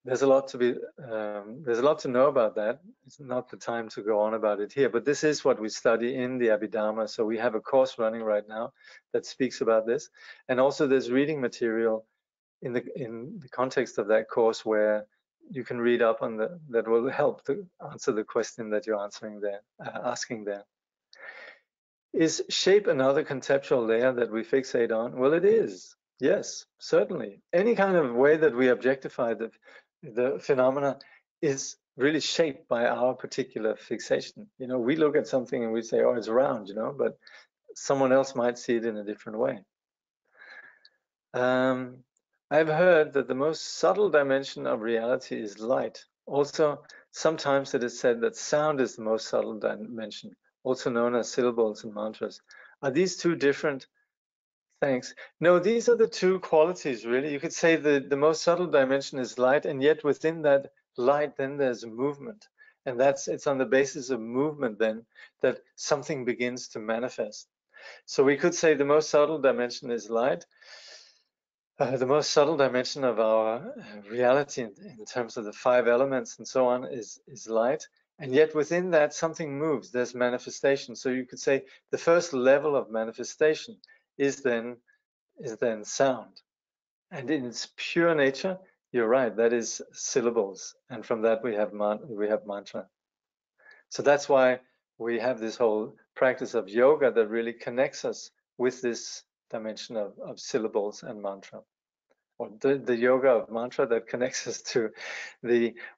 there's a lot to know about that. It's not the time to go on about it here, but this is what we study in the Abhidharma. So we have a course running right now that speaks about this, and also there's reading material in the context of that course where you can read up on that will help to answer the question that you're asking there. Is shape another conceptual layer that we fixate on? Well, it is. Yes, certainly. Any kind of way that we objectify the phenomena is really shaped by our particular fixation. You know, we look at something and we say, oh, it's round, you know, but someone else might see it in a different way. I've heard that the most subtle dimension of reality is light. Also, sometimes it is said that sound is the most subtle dimension, also known as syllables and mantras. Are these two different? Thanks. No, these are the two qualities, really. You could say the most subtle dimension is light, and yet within that light, then there's movement. And it's on the basis of movement then that something begins to manifest. So we could say the most subtle dimension is light. The most subtle dimension of our reality in terms of the 5 elements and so on is light. And yet within that something moves, there's manifestation. So you could say the first level of manifestation is then sound. And in its pure nature, you're right, that is syllables. And from that we have mantra. So that's why we have this whole practice of yoga that really connects us with this dimension of syllables and mantra. Or the yoga of mantra that connects us to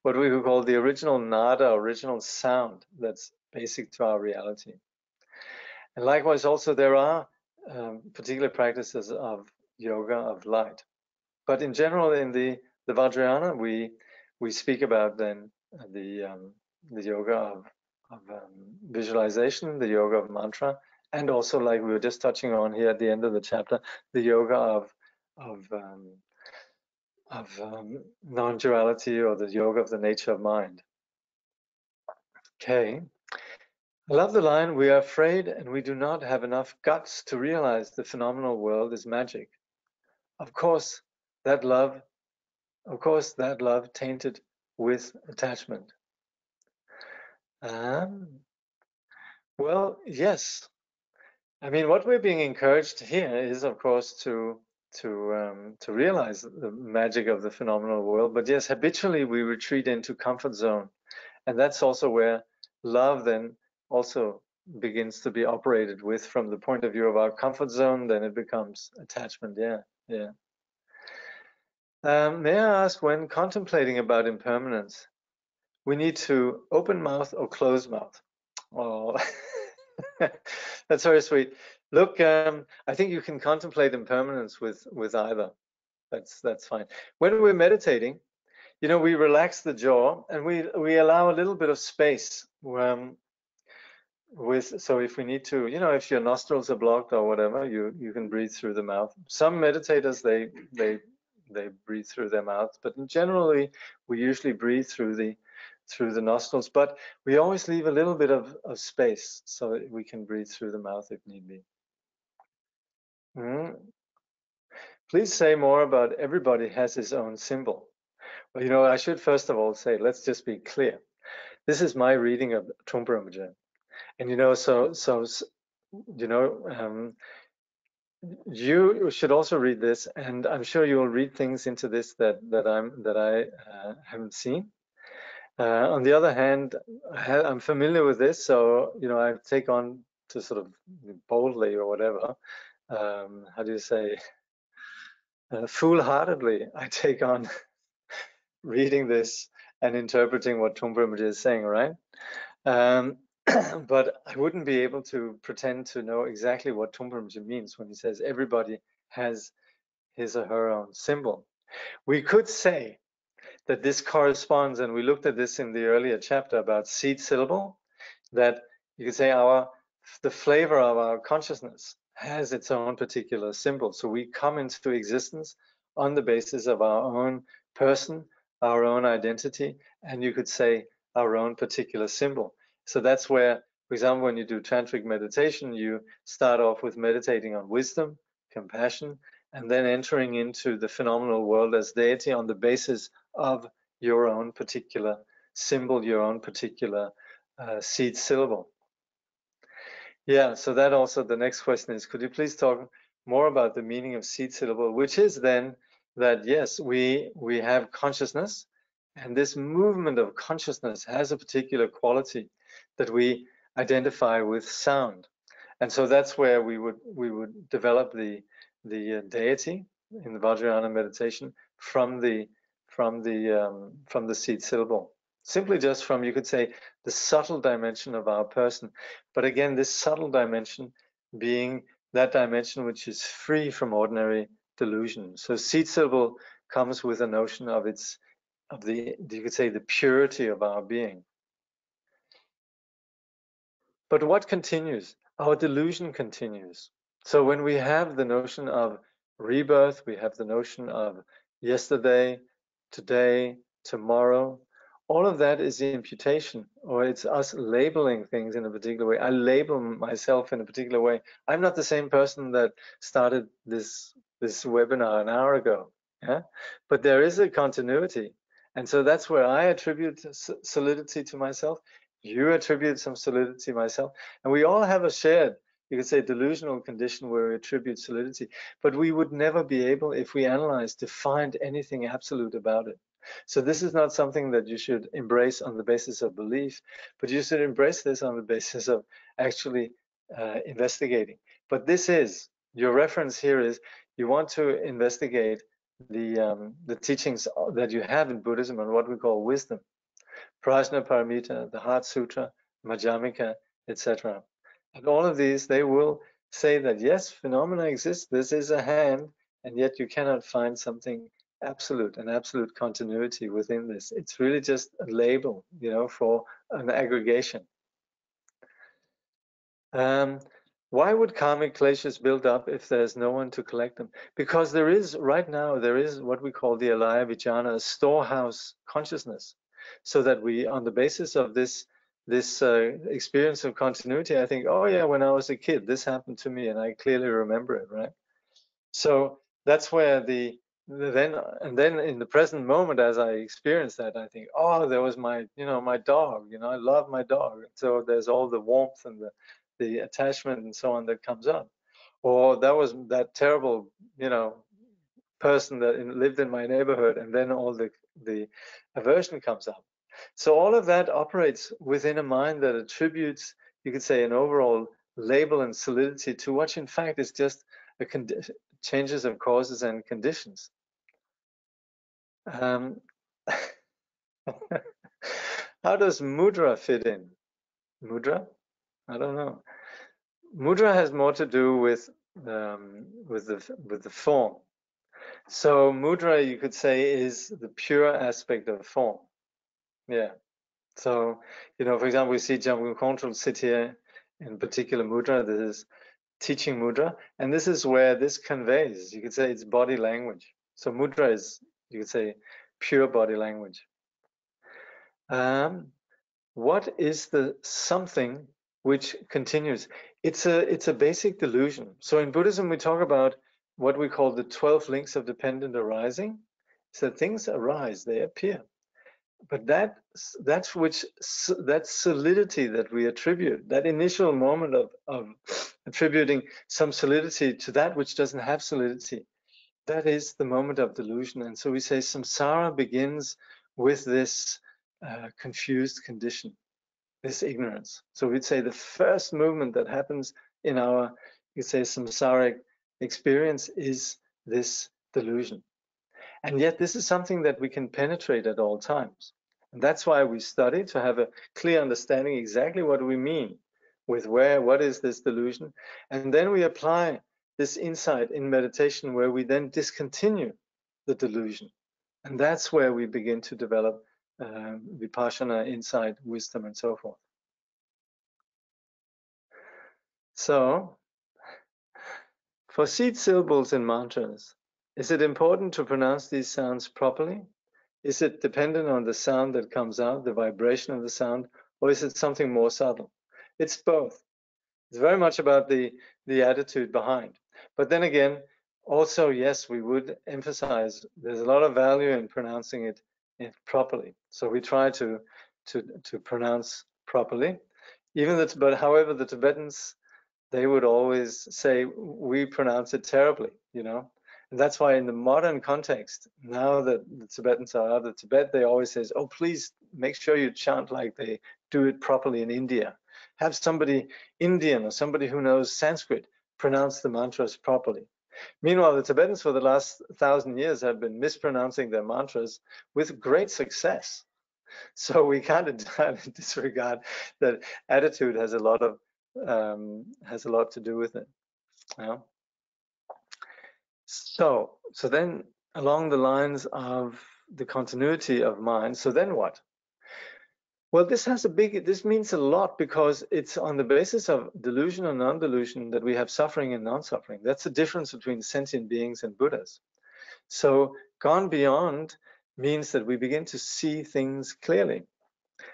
what we would call the original nada, original sound that's basic to our reality. And likewise, also there are particular practices of yoga of light. But in general, in the Vajrayana, we speak about then the yoga of visualization, the yoga of mantra, and also, like we were just touching on here at the end of the chapter, the yoga of non-duality, or the yoga of the nature of mind. Okay. I love the line, we are afraid and we do not have enough guts to realize the phenomenal world is magic. Of course, that love tainted with attachment. Well, yes. I mean, what we're being encouraged here is, of course, to realize the magic of the phenomenal world. But yes, habitually we retreat into comfort zone, and that's also where love then also begins to be operated with from the point of view of our comfort zone. Then it becomes attachment. Yeah. May I ask, when contemplating about impermanence, we need to open mouth or close mouth? Oh, that's very sweet. Look, I think you can contemplate impermanence with either. That's fine. When we're meditating, you know, we relax the jaw and we allow a little bit of space. So if we need to, you know, if your nostrils are blocked or whatever, you can breathe through the mouth. Some meditators they breathe through their mouth, but generally we usually breathe through the nostrils, but we always leave a little bit of space so that we can breathe through the mouth if need be. Please say more about everybody has his own symbol. Well, I should first of all say, let's just be clear. This is my reading of Trungpa Rinpoche. And you should also read this, and I'm sure you'll read things into this that I haven't seen. On the other hand, I'm familiar with this, so I take on to sort of boldly or whatever. How do you say? Foolhardily, I take on reading this and interpreting what Trungpa Rinpoche is saying, right? But I wouldn't be able to pretend to know exactly what Trungpa Rinpoche means when he says everybody has his or her own symbol. We could say that this corresponds, and we looked at this in the earlier chapter about seed syllable, that you could say the flavor of our consciousness has its own particular symbol. So we come into existence on the basis of our own person, our own identity, and you could say our own particular symbol. So that's where, for example, when you do tantric meditation, you start off with meditating on wisdom, compassion, and then entering into the phenomenal world as deity on the basis of your own particular symbol, your own particular seed syllable. Yeah, so that also, the next question is, could you please talk more about the meaning of seed syllable, which is then that, yes, we have consciousness, and this movement of consciousness has a particular quality that we identify with sound. And so that's where we would develop the deity in the Vajrayana meditation from the seed syllable. Simply just from, you could say, the subtle dimension of our person. But again, this subtle dimension being that dimension which is free from ordinary delusion. So seed syllable comes with a notion of you could say, the purity of our being. But what continues? Our delusion continues. So when we have the notion of rebirth, we have the notion of yesterday, today, tomorrow, all of that is the imputation, or it's us labeling things in a particular way. I label myself in a particular way. I'm not the same person that started this webinar an hour ago, yeah? But there is a continuity. And so that's where I attribute solidity to myself. You attribute some solidity myself, and we all have a shared, you could say, delusional condition where we attribute solidity, but we would never be able, if we analyze, to find anything absolute about it. So this is not something that you should embrace on the basis of belief, but you should embrace this on the basis of actually investigating. But this is, your reference here is, you want to investigate the teachings that you have in Buddhism on what we call wisdom. Prajna Paramita, the Heart Sutra, Madhyamika, etc. And all of these, they will say that yes, phenomena exist, this is a hand, and yet you cannot find something absolute, an absolute continuity within this. It's really just a label, for an aggregation. Why would karmic kleshas build up if there's no one to collect them? Because right now, there is what we call the alaya vijnana, a storehouse consciousness. So that we, on the basis of this experience of continuity, I think, oh yeah, when I was a kid, this happened to me, and I clearly remember it, right? So that's where then in the present moment, as I experience that, I think, oh, there was my dog, I love my dog. So there's all the warmth and the attachment and so on that comes up. Or that was that terrible, person that lived in my neighborhood, and then all the aversion comes up. So all of that operates within a mind that attributes, you could say, an overall label and solidity to what in fact is just changes of causes and conditions. How does mudra fit in? Mudra? I don't know. Mudra has more to do with the form. So mudra, you could say, is the pure aspect of form. Yeah. So, for example, we see Jamgon Control sit here in particular mudra. This is teaching mudra, and this is where this conveys, you could say, it's body language. So mudra is, you could say, pure body language. What is the something which continues? It's a basic delusion. So in Buddhism, we talk about what we call the 12 links of dependent arising. So things arise, they appear. But that solidity that we attribute, that initial moment of attributing some solidity to that which doesn't have solidity, that is the moment of delusion. And so we say samsara begins with this confused condition, this ignorance. So we'd say the first movement that happens in our, you say, samsaric experience is this delusion. And yet this is something that we can penetrate at all times. And that's why we study, to have a clear understanding exactly what we mean with what is this delusion. And then we apply this insight in meditation, where we then discontinue the delusion. And that's where we begin to develop vipassana, insight, wisdom, and so forth. So, for seed syllables in mantras, is it important to pronounce these sounds properly? Is it dependent on the sound that comes out, the vibration of the sound, or is it something more subtle? It's both. It's very much about the attitude behind. But then again, also, yes, we would emphasize there's a lot of value in pronouncing it properly. So we try to pronounce properly. But however, the Tibetans, they would always say we pronounce it terribly, you know. And that's why in the modern context, now that the Tibetans are out of Tibet, they always say, oh, please make sure you chant like they do it properly in India. Have somebody Indian or somebody who knows Sanskrit pronounce the mantras properly. Meanwhile, the Tibetans for the last 1,000 years have been mispronouncing their mantras with great success. So we can't entirely disregard that attitude has a lot to do with it. Yeah. So then along the lines of the continuity of mind, so then what? Well, this means a lot, because it's on the basis of delusion or non-delusion that we have suffering and non-suffering. That's the difference between sentient beings and Buddhas. So gone beyond means that we begin to see things clearly.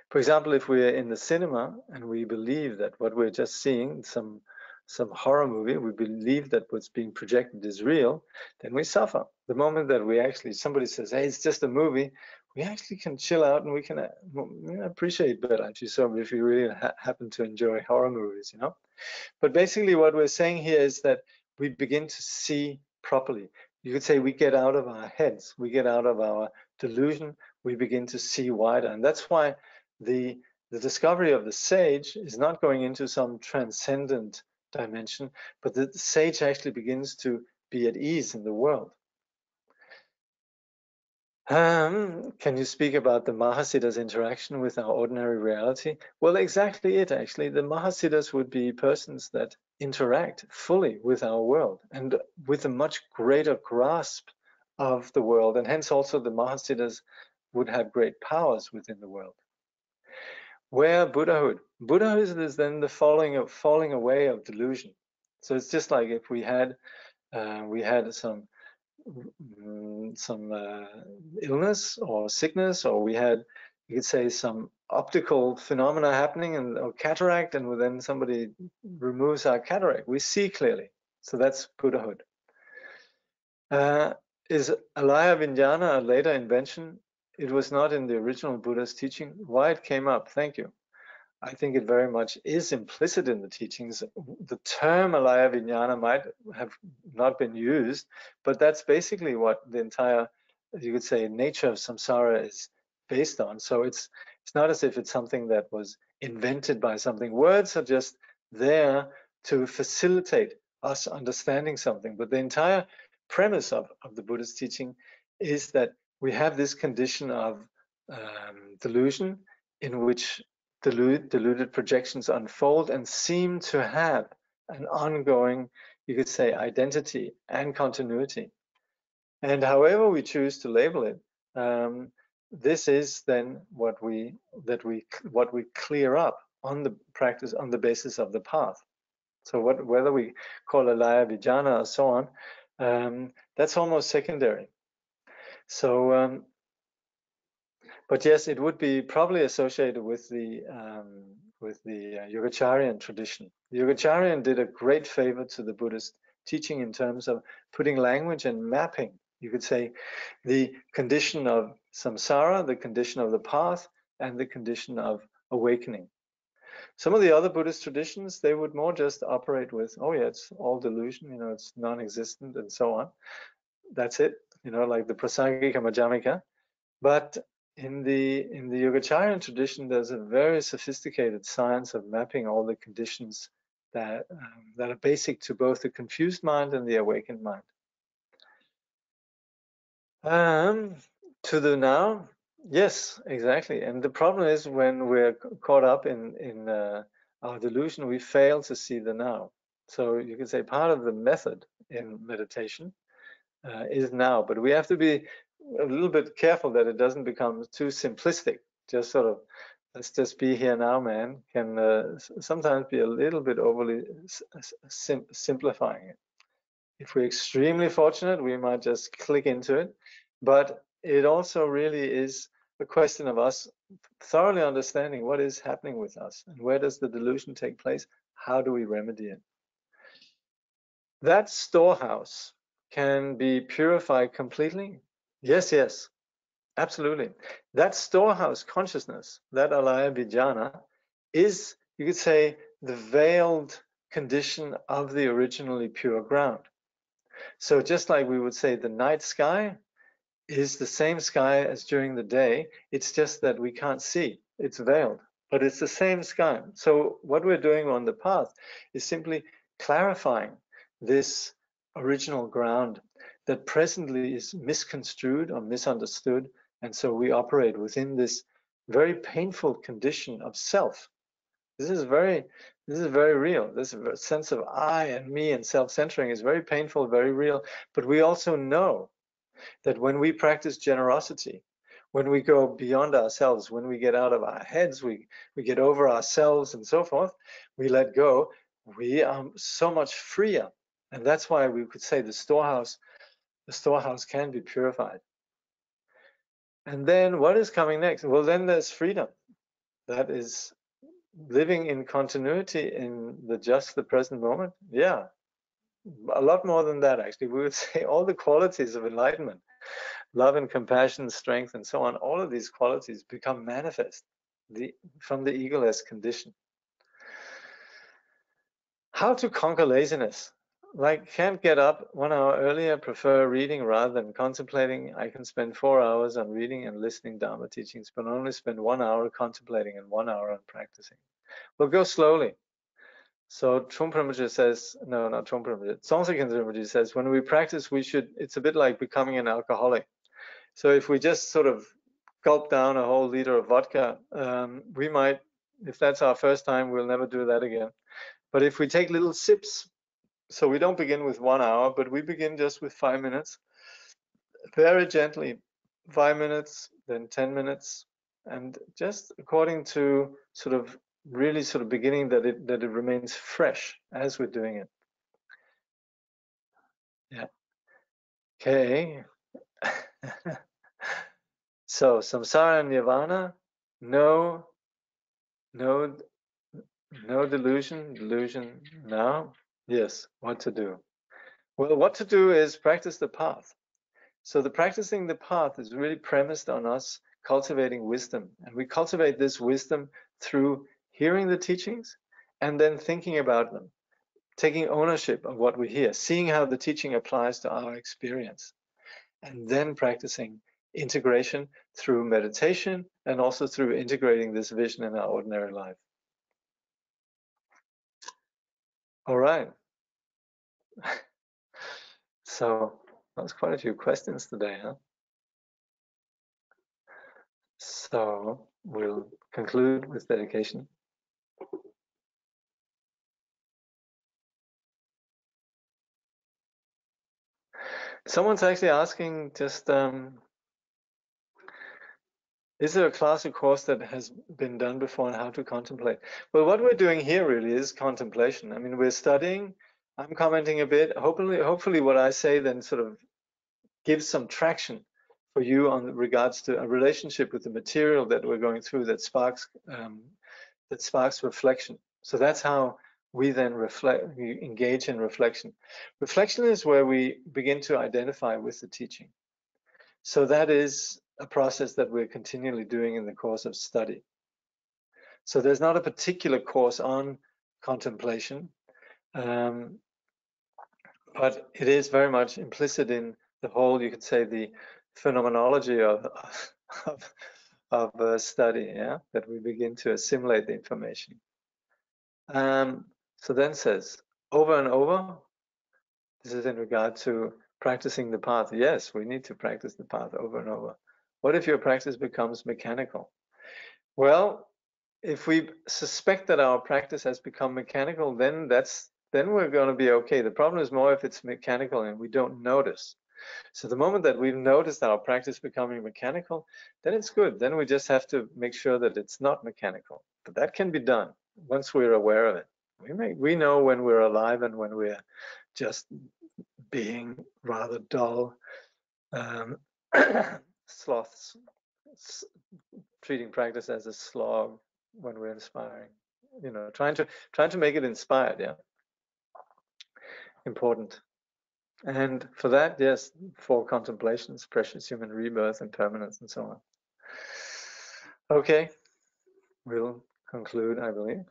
For example, if we're in the cinema and we believe that what we're just seeing, some horror movie, we believe that what's being projected is real, then we suffer. The moment that somebody says, hey, it's just a movie, we actually can chill out and we can appreciate better if you really happen to enjoy horror movies, you know. But basically what we're saying here is that we begin to see properly. You could say we get out of our heads, we get out of our delusion, we begin to see wider. And that's why the discovery of the sage is not going into some transcendent dimension, but the sage actually begins to be at ease in the world. Can you speak about the Mahasiddha's interaction with our ordinary reality? Well, exactly it, actually. The Mahasiddhas would be persons that interact fully with our world and with a much greater grasp of the world, and hence also the Mahasiddhas would have great powers within the world. Where Buddhahood? Buddhahood is then the falling away of delusion. So it's just like if we had some illness or sickness, or we had, you could say, some optical phenomena happening or cataract, and then somebody removes our cataract, we see clearly. So that's Buddhahood. Is Alaya Vijnana a later invention? It was not in the original Buddha's teaching. Why it came up? Thank you. I think it very much is implicit in the teachings. The term Alaya Vijnana might have not been used, but that's basically what the entire, you could say, nature of samsara is based on. So it's not as if it's something that was invented by something. Words are just there to facilitate us understanding something. But the entire premise of the Buddhist teaching is that we have this condition of delusion, in which deluded projections unfold and seem to have an ongoing, you could say, identity and continuity. And however we choose to label it, this is then what we clear up on the practice, on the basis of the path. So whether we call it Alaya Vijnana or so on, that's almost secondary. So but yes, it would be probably associated with the Yogacharyan tradition. The Yogacharyan did a great favor to the Buddhist teaching in terms of putting language and mapping You could say the condition of samsara, the condition of the path, and the condition of awakening. Some of the other Buddhist traditions, they would more just operate with, oh yeah, it's all delusion, you know, it's non-existent and so on. That's it, you know, like the Prasangika Madhyamika. But in the Yogacaran tradition, there's a very sophisticated science of mapping all the conditions that are basic to both the confused mind and the awakened mind. To the now, yes, exactly. And the problem is when we're caught up in our delusion, we fail to see the now. So you can say part of the method in meditation is now, but we have to be a little bit careful that it doesn't become too simplistic. Just sort of, let's just be here now, man, can sometimes be a little bit overly simplifying it. If we're extremely fortunate, we might just click into it. But it also really is a question of us thoroughly understanding what is happening with us and where does the delusion take place? How do we remedy it? That storehouse can be purified completely. Yes, yes, absolutely. That storehouse consciousness, that alaya vijnana, is, you could say, the veiled condition of the originally pure ground. So just like we would say the night sky is the same sky as during the day, it's just that we can't see, it's veiled, but it's the same sky. So what we're doing on the path is simply clarifying this original ground that presently is misconstrued or misunderstood, and so we operate within this very painful condition of self. This is very real. This sense of I and me and self-centering is very painful, very real. But we also know that when we practice generosity, when we go beyond ourselves, when we get out of our heads, we get over ourselves and so forth, we let go, we are so much freer. And that's why we could say the storehouse can be purified. And then what is coming next? Well, then there's freedom. That is living in continuity in the present moment. Yeah, a lot more than that, actually. We would say all the qualities of enlightenment, love and compassion, strength, and so on, all of these qualities become manifest from the egoless condition. How to conquer laziness? Like, can't get up 1 hour earlier, prefer reading rather than contemplating. I can spend 4 hours on reading and listening Dharma teachings, but only spend 1 hour contemplating and 1 hour on practicing. Well, go slowly. So Trungpa Rinpoche says, no, not Trungpa Rinpoche, Tsongtsen Rinpoche says, when we practice, it's a bit like becoming an alcoholic. So if we just sort of gulp down a whole liter of vodka, we might, if that's our first time, we'll never do that again. But if we take little sips, so we don't begin with 1 hour, but we begin just with 5 minutes, very gently, 5 minutes, then 10 minutes, and just according to sort of really sort of beginning that it remains fresh as we're doing it. Yeah. Okay. So samsara and nirvana, no delusion now. Yes, what to do? Well, what to do is practice the path. So the practicing the path is really premised on us cultivating wisdom, and we cultivate this wisdom through hearing the teachings and then thinking about them, taking ownership of what we hear, seeing how the teaching applies to our experience, and then practicing integration through meditation and also through integrating this vision in our ordinary life. All right. So that's quite a few questions today, huh? So we'll conclude with dedication. Someone's actually asking just, is there a class or course that has been done before on how to contemplate? Well, what we're doing here really is contemplation. I mean, we're studying, I'm commenting a bit. Hopefully what I say then sort of gives some traction for you on regards to a relationship with the material that we're going through that sparks reflection. So that's how we then reflect, we engage in reflection. Reflection is where we begin to identify with the teaching. So that is a process that we're continually doing in the course of study. So there's not a particular course on contemplation, but it is very much implicit in the whole, you could say, the phenomenology of study, yeah, that we begin to assimilate the information. So then says, over and over, this is in regard to practicing the path. Yes, we need to practice the path over and over. What if your practice becomes mechanical? Well, if we suspect that our practice has become mechanical, then we're going to be okay. The problem is more if it's mechanical and we don't notice. So the moment that we've noticed our practice becoming mechanical, then it's good. Then we just have to make sure that it's not mechanical. But that can be done once we're aware of it. We know when we're alive and when we're just being rather dull, sloths, treating practice as a slog when we're inspiring. You know, trying to make it inspired. Yeah, important. And for that, yes, for contemplations, precious human rebirth, impermanence, and so on. Okay, we'll conclude, I believe.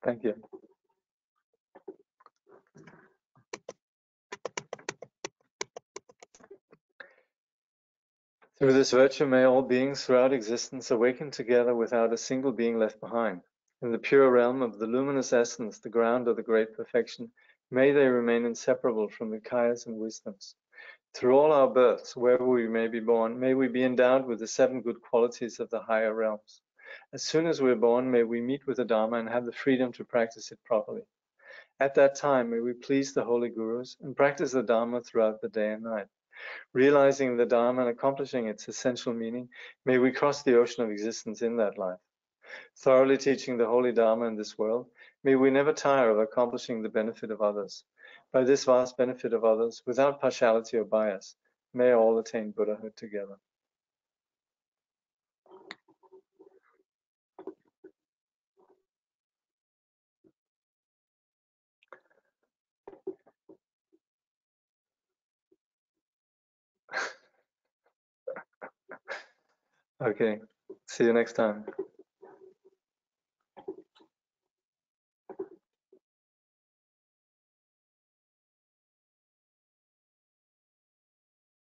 Thank you. Through this virtue may all beings throughout existence awaken together without a single being left behind. In the pure realm of the luminous essence, the ground of the great perfection, may they remain inseparable from the kayas and wisdoms. Through all our births, wherever we may be born, may we be endowed with the 7 good qualities of the higher realms. As soon as we're born, may we meet with the Dharma and have the freedom to practice it properly. At that time, may we please the holy gurus and practice the Dharma throughout the day and night. Realizing the Dharma and accomplishing its essential meaning, may we cross the ocean of existence in that life. Thoroughly teaching the holy Dharma in this world, may we never tire of accomplishing the benefit of others. By this vast benefit of others, without partiality or bias, may all attain Buddhahood together. Okay, see you next time.